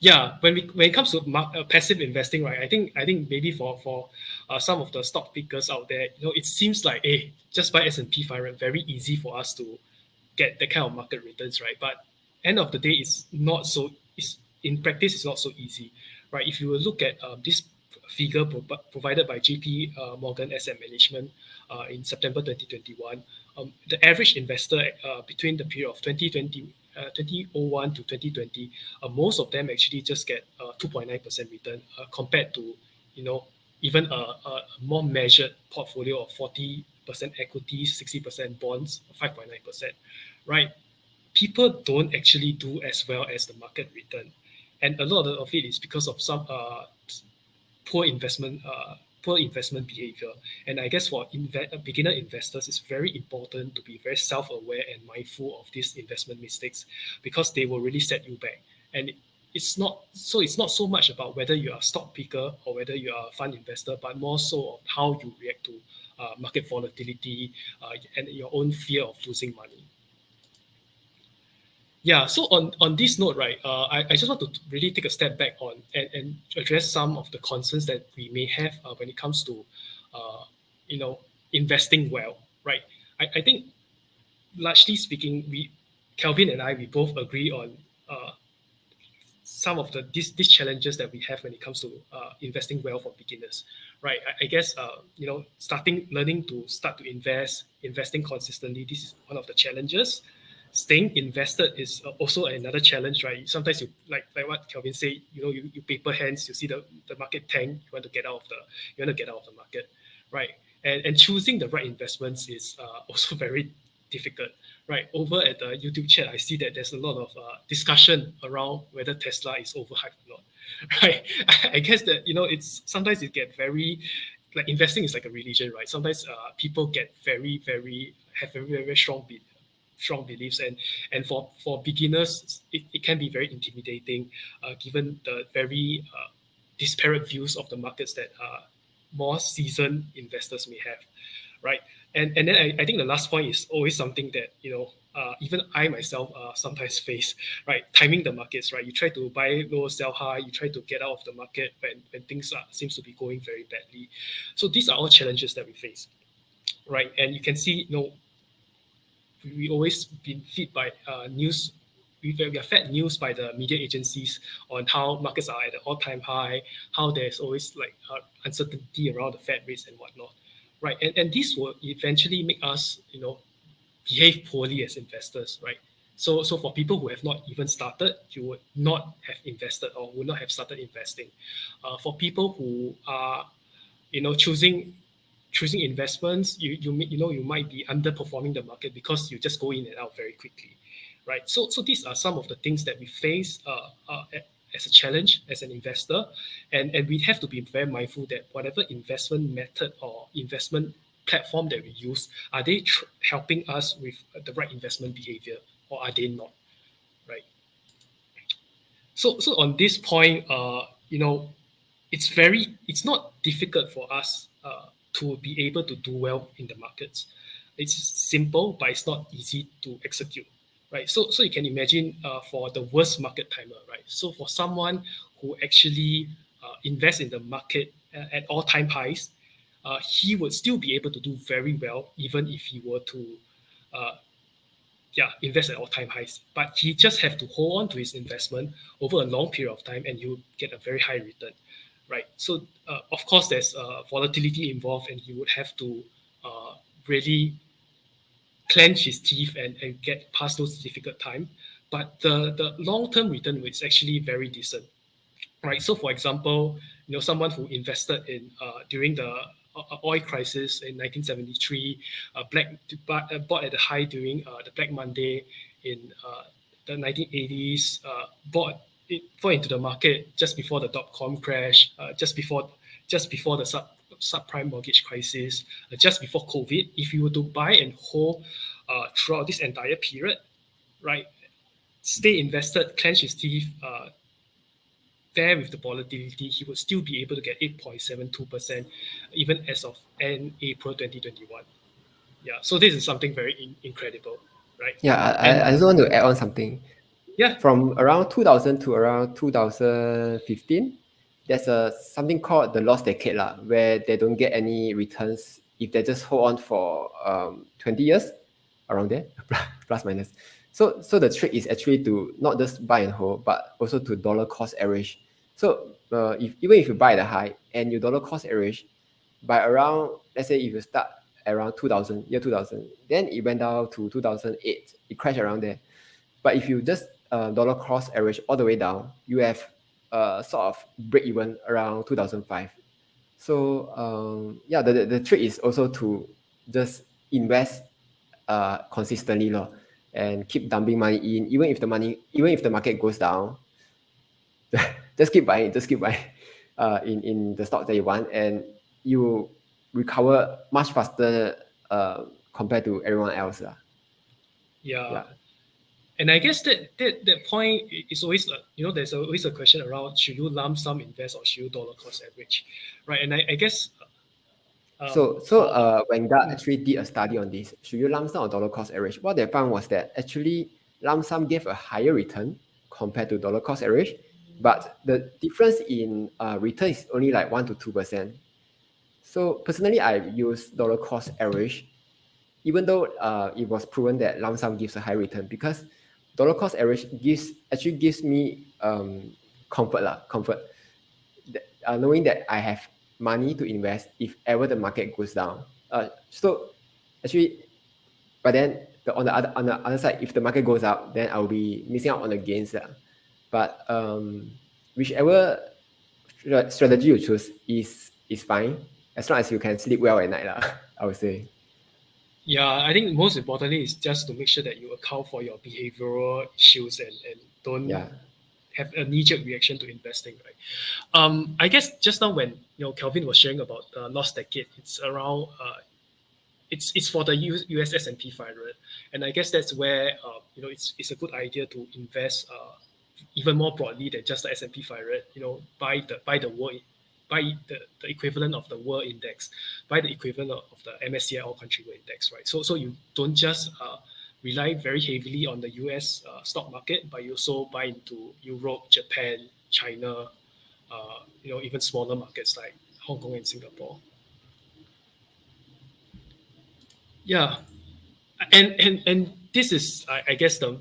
yeah, when it comes to passive investing, right? I think maybe for some of the stock pickers out there, it seems like just buy S&P 500, very easy for us to get that kind of market returns, right? But end of the day, it's not so. It's in practice, it's not so easy, right? If you will look at this figure provided by JP Morgan Asset Management in September 2021, the average investor between the period of 2001 to 2020, most of them actually just get 2.9% return compared to you know even a more measured portfolio of 40% equities, 60% bonds, 5.9%, right? People don't actually do as well as the market return. And a lot of it is because of some poor investment poor investment behavior. And I guess for beginner investors, it's very important to be very self-aware and mindful of these investment mistakes because they will really set you back. And it's not so much about whether you are a stock picker or whether you are a fund investor, but more so of how you react to market volatility and your own fear of losing money. Yeah, so on this note, right, I just want to really take a step back and address some of the concerns that we may have when it comes to, uh, you know, investing well, right? I think largely speaking, Kelvin and I, we both agree on uh, some of these challenges that we have when it comes to investing well for beginners, right? I guess learning to start to investing consistently. This is one of the challenges. Staying invested is also another challenge, right? Sometimes you like what Kelvin said. You paper hands. You see the market tank. You want to get out of the market, right? And choosing the right investments is also very difficult, right? Over at the YouTube chat, I see that there's a lot of discussion around whether Tesla is overhyped or not, right? I guess that it's sometimes it get very like investing is like a religion, right? Sometimes people get very very have very very strong beliefs, and for beginners it can be very intimidating given the very disparate views of the markets that more seasoned investors may have, right? And then I think the last point is always something that even I myself sometimes face, right? Timing the markets, right? You try to buy low, sell high. You try to get out of the market when things seems to be going very badly. So these are all challenges that we face, right? And you can see, we always been feed by news we are fed news by the media agencies on how markets are at an all-time high, how there's always like uncertainty around the Fed rates and whatnot, right? And this will eventually make us, behave poorly as investors, right? So for people who have not even started, you would not have invested or would not have started investing. For people who are, choosing investments, you might be underperforming the market because you just go in and out very quickly, right? So these are some of the things that we face as a challenge as an investor, and we have to be very mindful that whatever investment method or investment platform that we use, are they helping us with the right investment behavior, or are they not, right? So on this point, it's not difficult for us to be able to do well in the markets. It's simple, but it's not easy to execute, right? So you can imagine for the worst market timer, right? So for someone who actually invests in the market at all-time highs, he would still be able to do very well even if he were to uh, invest at all-time highs. But he just have to hold on to his investment over a long period of time, and you get a very high return, right? So of course, there's volatility involved, and he would have to uh, really clench his teeth and get past those difficult time. But the long-term return is actually very decent, right? So, for example, someone who invested in during the oil crisis in 1973, bought at the high during the Black Monday in the 1980s, bought into the market just before the dot-com crash, just before the subprime mortgage crisis, just before COVID. If you were to buy and hold throughout this entire period, right? Stay invested, clench his teeth, there with the volatility, he would still be able to get 8.72% even as of end April 2021. Yeah, so this is something very incredible, right? Yeah, I And just want to add on something. yeah, From around 2000 to around 2015, there's a something called the lost decade lah, where they don't get any returns if they just hold on for 20 years, around there, plus minus. So the trick is actually to not just buy and hold, but also to dollar cost average. So if even if you buy at a high and you dollar cost average, by around, let's say if you start around 2000, year 2000, then it went down to 2008, it crashed around there. But if you just dollar cost average all the way down, you have sort of break even around 2005. So yeah, the trick is also to just invest consistently lor, and keep dumping money in, even if the market goes down, just keep buying in the stock that you want, and you recover much faster compared to everyone else lah. yeah. Yeah. And I guess that point is always, there's always a question around, should you lump sum invest or should you dollar cost average, right? And I guess So for when Gard actually did a study on this, should you lump sum or dollar cost average? What they found was that actually lump sum gave a higher return compared to dollar cost average, but the difference in return is only like 1 to 2%. So personally, I use dollar cost average, even though it was proven that lump sum gives a high return, because dollar cost average gives me comfort, knowing that I have money to invest if ever the market goes down. So actually, but then on the other side, if the market goes up, then I'll be missing out on the gains. But whichever strategy you choose is fine, as long as you can sleep well at night. I would say. Yeah, I think most importantly is just to make sure that you account for your behavioral issues and don't Yeah. have a knee-jerk reaction to investing, right? I guess just now when Kelvin was sharing about the lost decade, it's around it's for the US S&P 500, and I guess that's where it's a good idea to invest even more broadly than just the S&P 500. Buy the world, buy the equivalent of the world index, buy the equivalent of the MSCI All Country World Index, right? So you don't just rely very heavily on the US stock market, but you also buy into Europe, Japan, China, even smaller markets like Hong Kong and Singapore. Yeah, and this is I guess the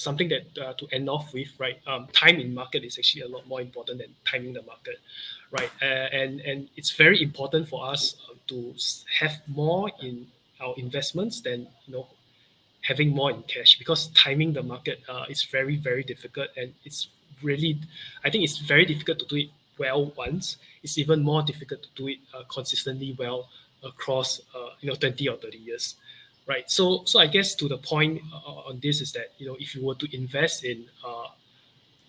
something that to end off with, right? Time in market is actually a lot more important than timing the market, right? And it's very important for us to have more in our investments than having more in cash, because timing the market is very very difficult, and it's really, I think it's very difficult to do it well once. It's even more difficult to do it consistently well across 20 or 30 years, right? So I guess to the point on this is that if you were to invest in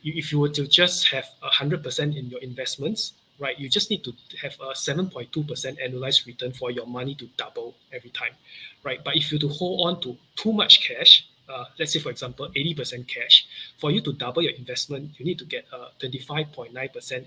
if you were to just have 100% in your investments, right, you just need to have a 7.2% annualized return for your money to double every time, right? But if you to hold on to too much cash, let's say for example 80% cash, for you to double your investment, you need to get a 25.9%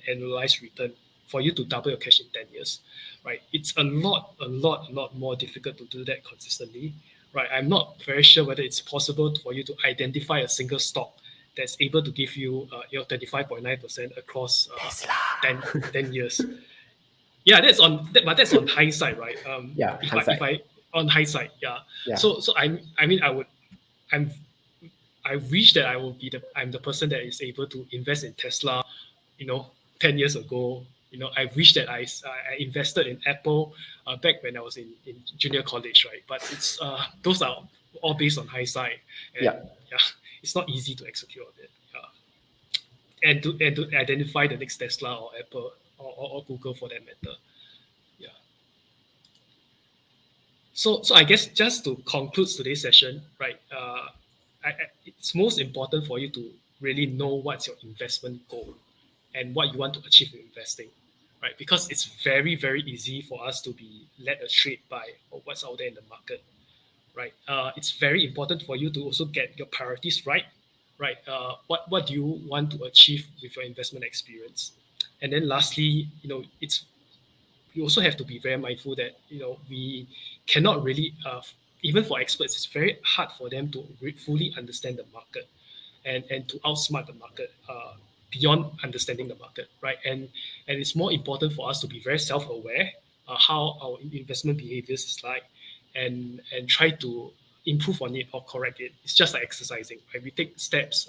annualized return for you to double your cash in 10 years, right? It's a lot more difficult to do that consistently, right? I'm not very sure whether it's possible for you to identify a single stock that's able to give you 25.9% across Tesla. 10 years. Yeah, but that's on hindsight, right? Yeah, If hindsight. I on hindsight, yeah. Yeah. So I mean I'm I wish that I'm the person that is able to invest in Tesla, you know, 10 years ago. I wish that I invested in Apple back when I was in junior college, right? But it's those are all based on hindsight, and Yeah. yeah, it's not easy to execute on it. And to identify the next Tesla or Apple or Google for that matter. Yeah. So I guess just to conclude today's session, right? It's most important for you to really know what's your investment goal and what you want to achieve in investing, right? Because it's very very easy for us to be led astray by what's out there in the market, right? It's very important for you to also get your priorities right, right? What do you want to achieve with your investment experience? And then lastly, it's we also have to be very mindful that we cannot really even for experts, it's very hard for them to fully understand the market and to outsmart the market beyond understanding the market, right? And it's more important for us to be very self-aware how our investment behaviors is like, and try to improve on it or correct it. It's just like exercising, right? We take steps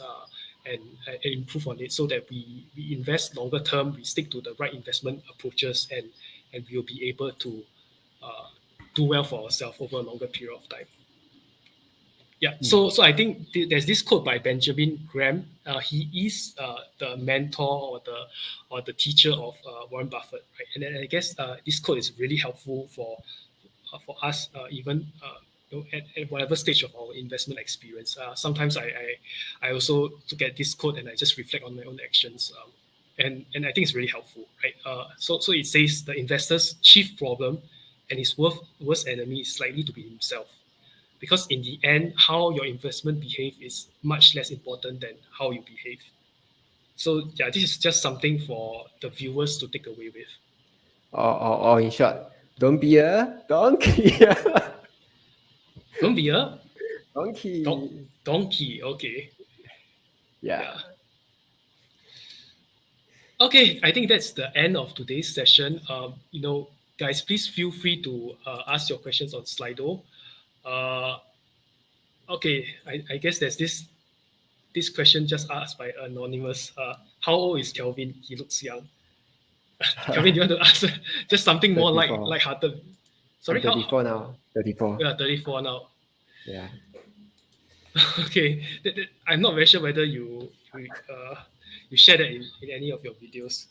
and improve on it so that we invest longer term, we stick to the right investment approaches, and we'll be able to uh, do well for ourselves over a longer period of time. Yeah, Mm. so I think there's this quote by Benjamin Graham. He is the mentor or the teacher of Warren Buffett, right? And then I guess this quote is really helpful for us, even at whatever stage of our investment experience. Sometimes I also look at this quote and I just reflect on my own actions, and I think it's really helpful, right? So it says the investor's chief problem and his worst enemy is likely to be himself, because in the end, how your investment behave is much less important than how you behave. So yeah, this is just something for the viewers to take away with. Or in short, don't be a donkey. Don't be a Donkey. donkey. Okay, Yeah. yeah. Okay, I think that's the end of today's session. Guys, please feel free to ask your questions on Slido. Uh, okay, I guess there's this question just asked by anonymous. How old is Kelvin? He looks young. Kelvin, do you want to answer just something more 34. light-hearted? I'm Sorry, how? 34 now. 34. Yeah, 34 now. Yeah. Okay, I'm not very sure whether you share that in any of your videos.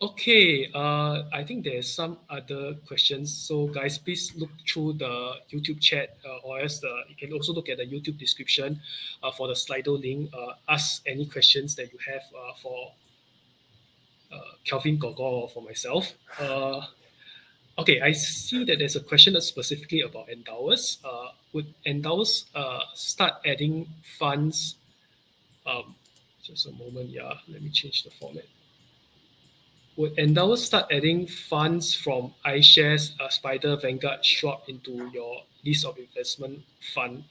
Okay, I think there's some other questions. So, guys, please look through the YouTube chat, or else you can also look at the YouTube description for the Slido link. Ask any questions that you have for Kelvin, Gogo, or for myself. Okay, I see that there's a question that's specifically about Endowus. Would Endowus start adding funds? Um, just a moment, yeah. Let me change the format. Would Endowus start adding funds from iShares, Spider, Vanguard, Schwab into your list of investment fund?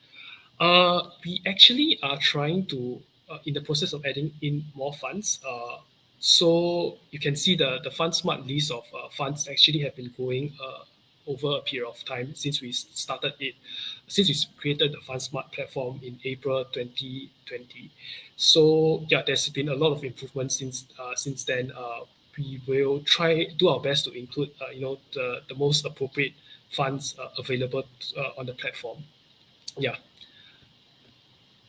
We actually are trying to, in the process of adding in more funds. So you can see the FundSmart list of funds actually have been growing over a period of time since we started it, since we created the FundSmart platform in April 2020. So yeah, there's been a lot of improvement since then. We will try do our best to include the most appropriate funds available on the platform. Yeah.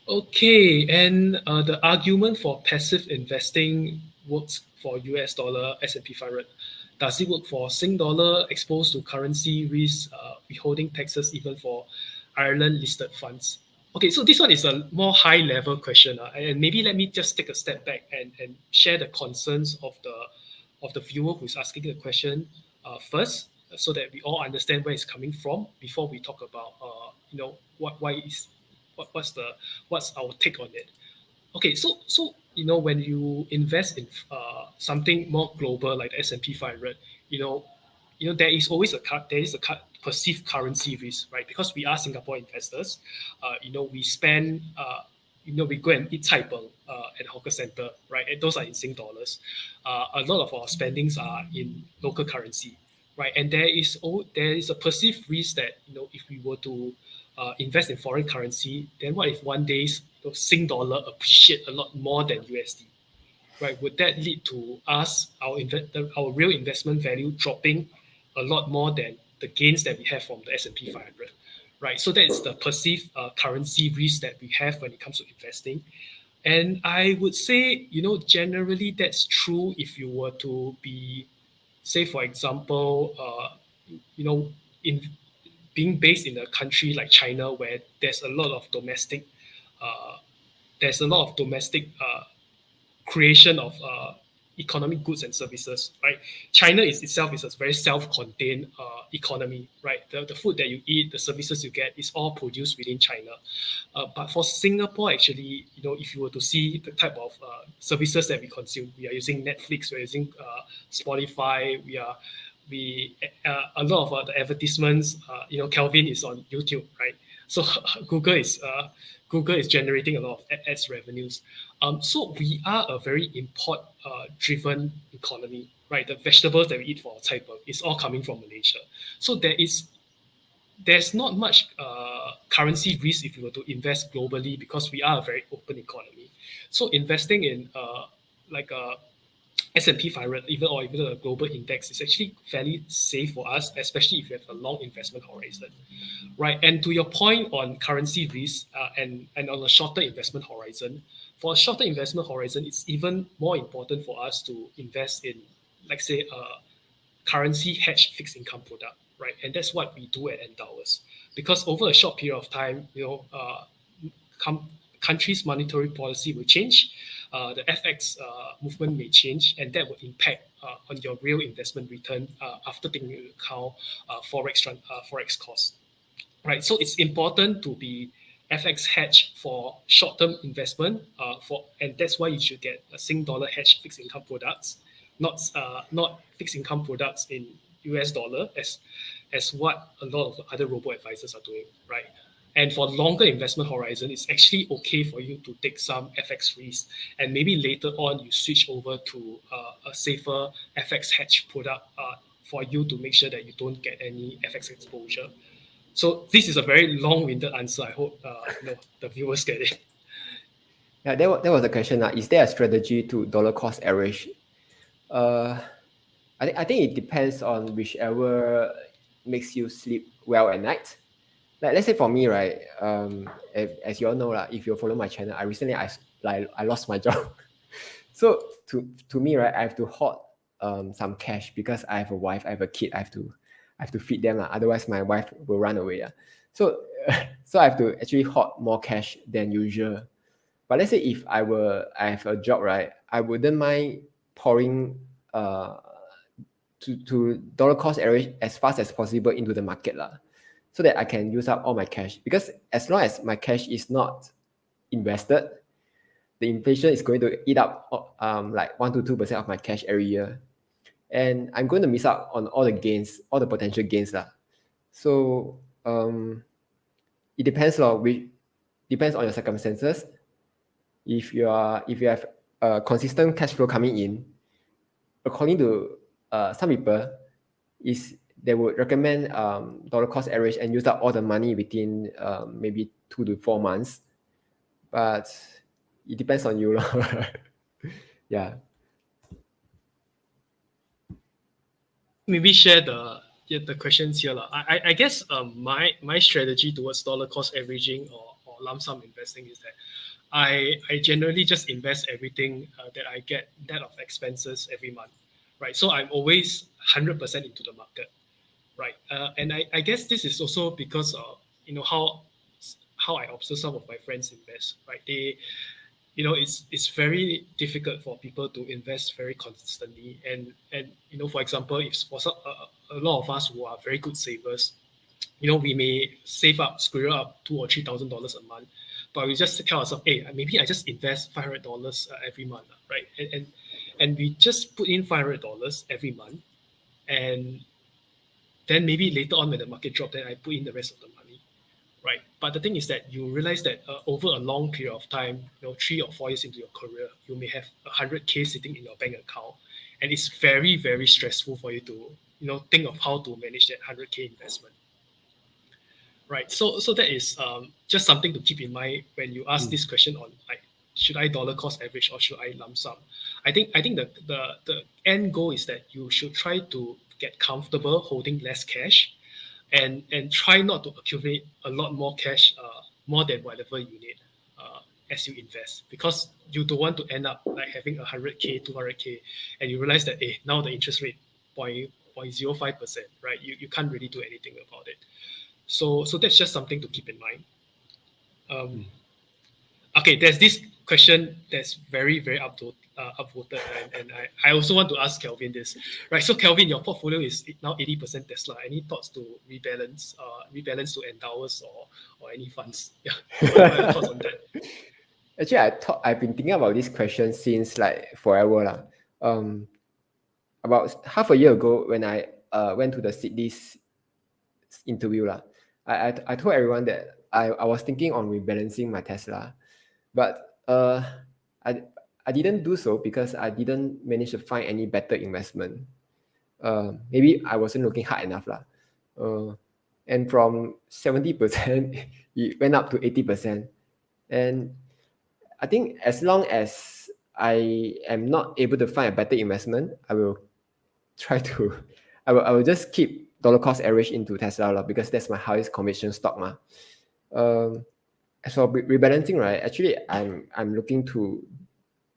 Okay, and the argument for passive investing works for US dollar S&P 500. Does it work for Sing dollar exposed to currency risk, withholding taxes even for Ireland listed funds? Okay, so this one is a more high level question, and maybe let me just take a step back and share the concerns of the viewer who's asking the question first, so that we all understand where it's coming from before we talk about what's our take on it. Okay, so when you invest in something more global like the S&P 500, you know there is always perceived currency risk, right? Because we are Singapore investors, we spend we go and eat cai peng at hawker center, right? And those are in Sing dollars. A lot of our spendings are in local currency, right? And there is a perceived risk that if we were to invest in foreign currency, then what if one day Sing dollar appreciate a lot more than USD, right? Would that lead to our real investment value dropping a lot more than the gains that we have from the S&P 500, right? So that's the perceived currency risk that we have when it comes to investing. And I would say, generally that's true if you were to be, say, for example, in being based in a country like China where uh, there's a lot of domestic creation of economic goods and services, right? China itself is a very self-contained economy, right? The food that you eat, the services you get is all produced within China. But for Singapore, actually, if you were to see the type of services that we consume, we are using Netflix, we're using Spotify, we a lot of the advertisements, Kelvin is on YouTube, right? So Google is generating a lot of ads revenues. So we are a very import driven economy, right? The vegetables that we eat for our cai peng is all coming from Malaysia. So there's not much currency risk if you were to invest globally because we are a very open economy. So investing in like a S&P 500, even a global index, is actually fairly safe for us, especially if you have a long investment horizon, right? And to your point on currency risk and on a shorter investment horizon, for a shorter investment horizon, it's even more important for us to invest in, like say, a currency hedge fixed income product, right? And that's what we do at Endowus, because over a short period of time, com- countries' monetary policy will change, the FX movement may change, and that will impact on your real investment return after taking into account forex costs, right? So it's important to be FX hedge for short-term investment, and that's why you should get a Sing dollar hedge fixed income products, not fixed income products in US dollar as what a lot of other robo advisors are doing, right? And for longer investment horizon, it's actually okay for you to take some FX risk, and maybe later on you switch over to a safer FX hedge product for you to make sure that you don't get any FX exposure. So this is a very long-winded answer. I hope the viewers get it. Yeah, that was the question. Is there a strategy to dollar cost average? Uh, I think it depends on whichever makes you sleep well at night. Like let's say for me, right? As you all know, if you follow my channel, I lost my job. So to me, right, I have to hoard some cash because I have a wife, I have a kid, I have to feed them. Otherwise, my wife will run away. So so I have to actually hoard more cash than usual. But let's say if I have a job, right, I wouldn't mind pouring to dollar cost average as fast as possible into the market so that I can use up all my cash. Because as long as my cash is not invested, the inflation is going to eat up like 1 to 2% of my cash every year, and I'm going to miss out on all the gains, all the potential gains So it depends depends on your circumstances. If you have a consistent cash flow coming in, according to some people, is they would recommend dollar cost average and use up all the money within maybe 2 to 4 months. But it depends on you. Yeah. Maybe share the questions here. Lah. I guess my strategy towards dollar cost averaging or lump sum investing is that I generally just invest everything that I get net of expenses every month, right? So I'm always 100% into the market, right? And I guess this is also because how I observe some of my friends invest, right? It's very difficult for people to invest very consistently, and for example, if for a lot of us who are very good savers, we may save up, squirrel up $2,000 or $3,000 a month, but we just tell ourselves, hey, maybe I just invest $500 every month, right? And we just put in $500 every month, and then maybe later on when the market drop, then I put in the rest of the money, right? But the thing is that you realize that over a long period of time, 3 or 4 years into your career, you may have 100K sitting in your bank account, and it's very, very stressful for you to think of how to manage that 100K investment. Right. So that is just something to keep in mind when you ask this question on like, should I dollar cost average or should I lump sum? I think the end goal is that you should try to get comfortable holding less cash, and try not to accumulate a lot more cash, more than whatever you need, as you invest, because you don't want to end up like having 100K, 200K, and you realize that now the interest rate 0.05%, right? You can't really do anything about it. So that's just something to keep in mind. Um, okay, there's this question that's very, very upvoted, and I also want to ask Kelvin this, right? So Kelvin, your portfolio is now 80% Tesla. Any thoughts to rebalance to Endowus or any funds? Yeah, what are your thoughts on that? Actually, I've been thinking about this question since like forever lah. About half a year ago, when I went to the Sydney's interview lah, I told everyone that I was thinking on rebalancing my Tesla, but I I didn't do so because I didn't manage to find any better investment. Maybe I wasn't looking hard enough lah. And from 70%, it went up to 80%. And I think as long as I am not able to find a better investment, I will try to, I will just keep dollar cost average into Tesla lah, because that's my highest conviction stock ma. As for rebalancing, right? Actually, I'm looking to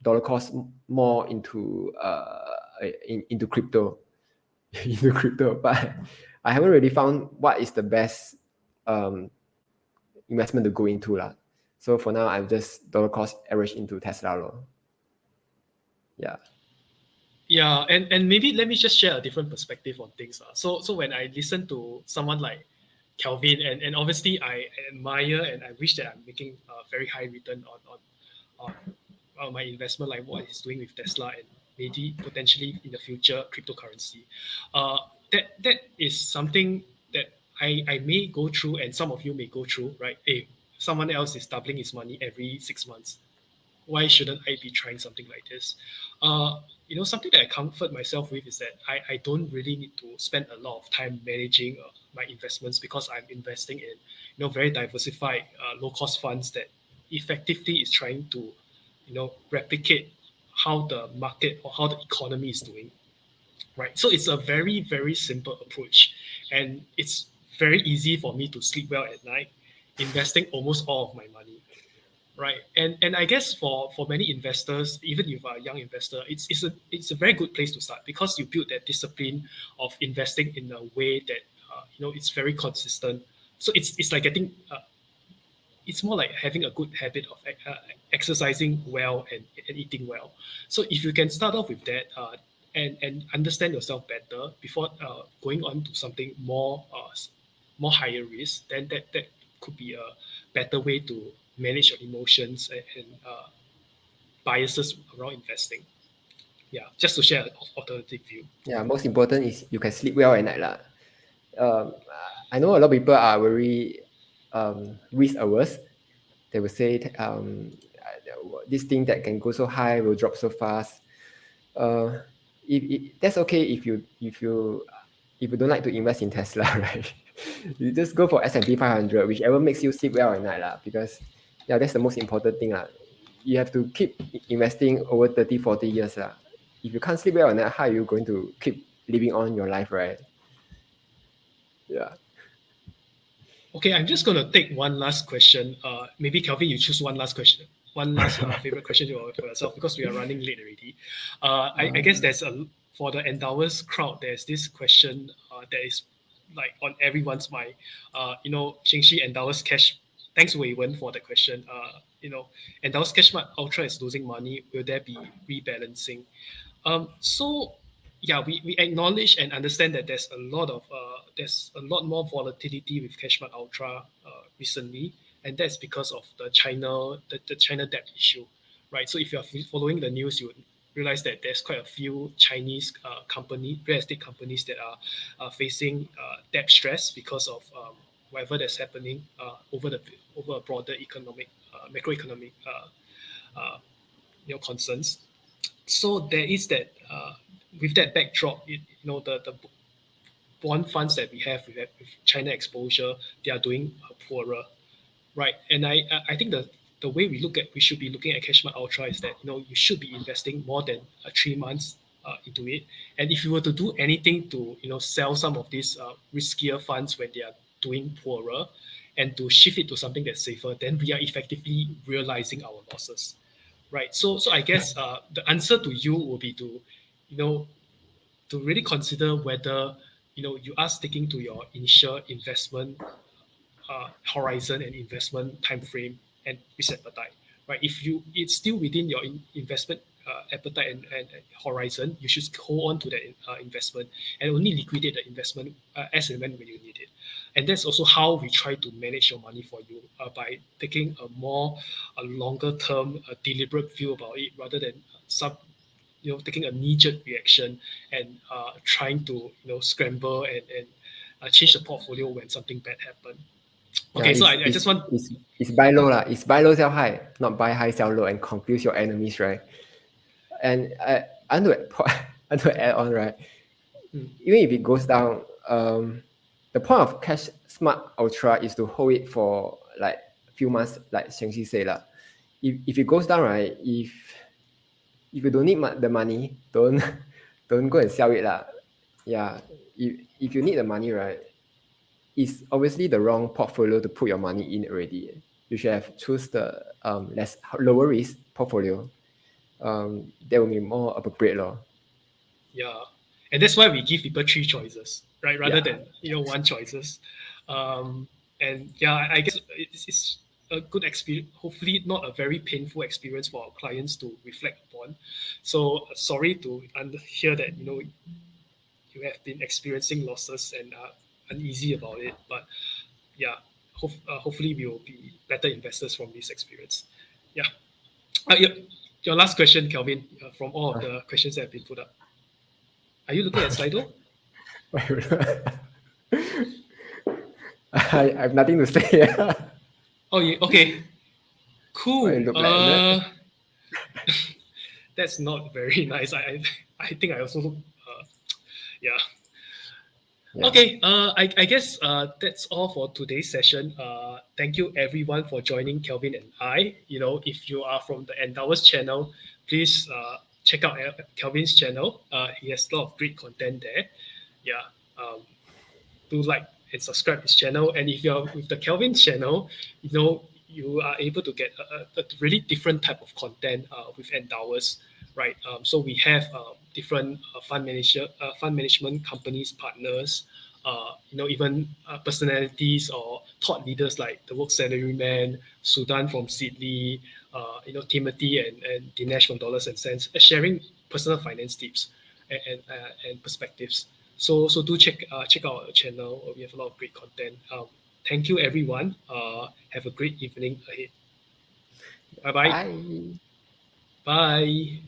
dollar cost more into crypto, into crypto, but I haven't really found what is the best investment to go into lah. So for now, I'm just dollar cost average into Tesla lor. Yeah. Yeah, and maybe let me just share a different perspective on things. So when I listen to someone like Kelvin, and obviously I admire and I wish that I'm making a very high return on my investment, like what he's doing with Tesla and maybe potentially in the future cryptocurrency. That is something that I may go through, and some of you may go through, right? Hey, someone else is doubling his money every 6 months. Why shouldn't I be trying something like this? Something that I comfort myself with is that I don't really need to spend a lot of time managing my investments, because I'm investing in very diversified low cost funds that effectively is trying to replicate how the market or how the economy is doing, right? So it's a very, very simple approach, and it's very easy for me to sleep well at night investing almost all of my money, right? And I guess for many investors, even if you're a young investor, it's a very good place to start, because you build that discipline of investing in a way that it's very consistent. So it's like getting it's more like having a good habit of exercising well and eating well. So if you can start off with that, and understand yourself better before going on to something more higher risk, then that could be a better way to manage your emotions and biases around investing. Yeah, just to share an alternative view. Yeah, most important is you can sleep well at night lah. Um, I know a lot of people are very risk averse. They will say this thing that can go so high will drop so fast. If that's okay if you if you don't like to invest in Tesla, right, you just go for S&P 500, whichever makes you sleep well at night lah. Because yeah, that's the most important thing lah. You have to keep investing over 30, 40 years lah. If you can't sleep well at night, how are you going to keep living on your life, right? Yeah. Okay, I'm just gonna take one last question. Maybe Kelvin, you choose one last question, one last favorite question for yourself because we are running late already. I guess there's a for the Endowus crowd. There's this question that is like on everyone's mind. Xingxi Endowus Cash. Thanks, Wei Wen, for the question. Endowus Cash Ultra is losing money. Will there be rebalancing? So yeah, we acknowledge and understand that there's a lot more volatility with Cashmart Ultra recently, and that's because of the China debt issue, right? So if you are following the news, you would realize that there's quite a few Chinese real estate companies that are facing debt stress because of whatever that's happening over a broader macroeconomic concerns. So there is that with that backdrop, the bond funds that we have with China exposure, they are doing poorer, right? And I think the way we should be looking at Cashmart Ultra is that you should be investing more than 3 months into it. And if you were to do anything to sell some of these riskier funds when they are doing poorer, and to shift it to something that's safer, then we are effectively realizing our losses, right? So I guess the answer to you will be to you know to really consider whether you are sticking to your initial investment horizon and investment time frame and risk appetite, right? If it's still within your investment appetite and horizon, you should hold on to that investment and only liquidate the investment as and when you need it. And that's also how we try to manage your money for you by taking a longer term, deliberate view about it rather than some taking a knee-jerk reaction and trying to scramble and change the portfolio when something bad happened. Yeah, Okay, so I just want. it's buy low lah. It's buy low, sell high, not buy high, sell low, and confuse your enemies, right? And I want to I want to add on, right? Mm, Even if it goes down, the point of Cash Smart Ultra is to hold it for like a few months, like Shengxi say lah. If it goes down, right? If you don't need the money, don't don't go and sell it lah. Yeah, if you need the money, right? It's obviously the wrong portfolio to put your money in already. You should have choose the lower risk portfolio. That will be more appropriate, law. yeah, and that's why we give people three choices, right? Rather Yeah, than one choices. And yeah, I guess it's a good experience. Hopefully, not a very painful experience for our clients to reflect upon. So sorry to hear that you have been experiencing losses and are uneasy about it. But yeah, hopefully we will be better investors from this experience. Yeah. Your last question, Kelvin, from all of the questions that have been put up. Are you looking at Slido? I have nothing to say. Oh, okay. Why you Cool. look like that? That's not very nice. I think I also yeah. Yeah. Okay, I guess that's all for today's session. Thank you everyone for joining Kelvin and I. If you are from the Endowus channel, please check out Kelvin's channel. He has a lot of great content there. Yeah, um, do like and subscribe his channel. And if you're with the Kelvin channel, you are able to get a really different type of content with Endowus, right? So we have different fund management companies, partners, even personalities or thought leaders like the Work Salaryman, Sudan from Sydney, Timothy and Dinesh from Dollars and Cents, sharing personal finance tips and perspectives. So do check out our channel. We have a lot of great content. Thank you everyone. Have a great evening ahead. Bye bye. Bye. Bye.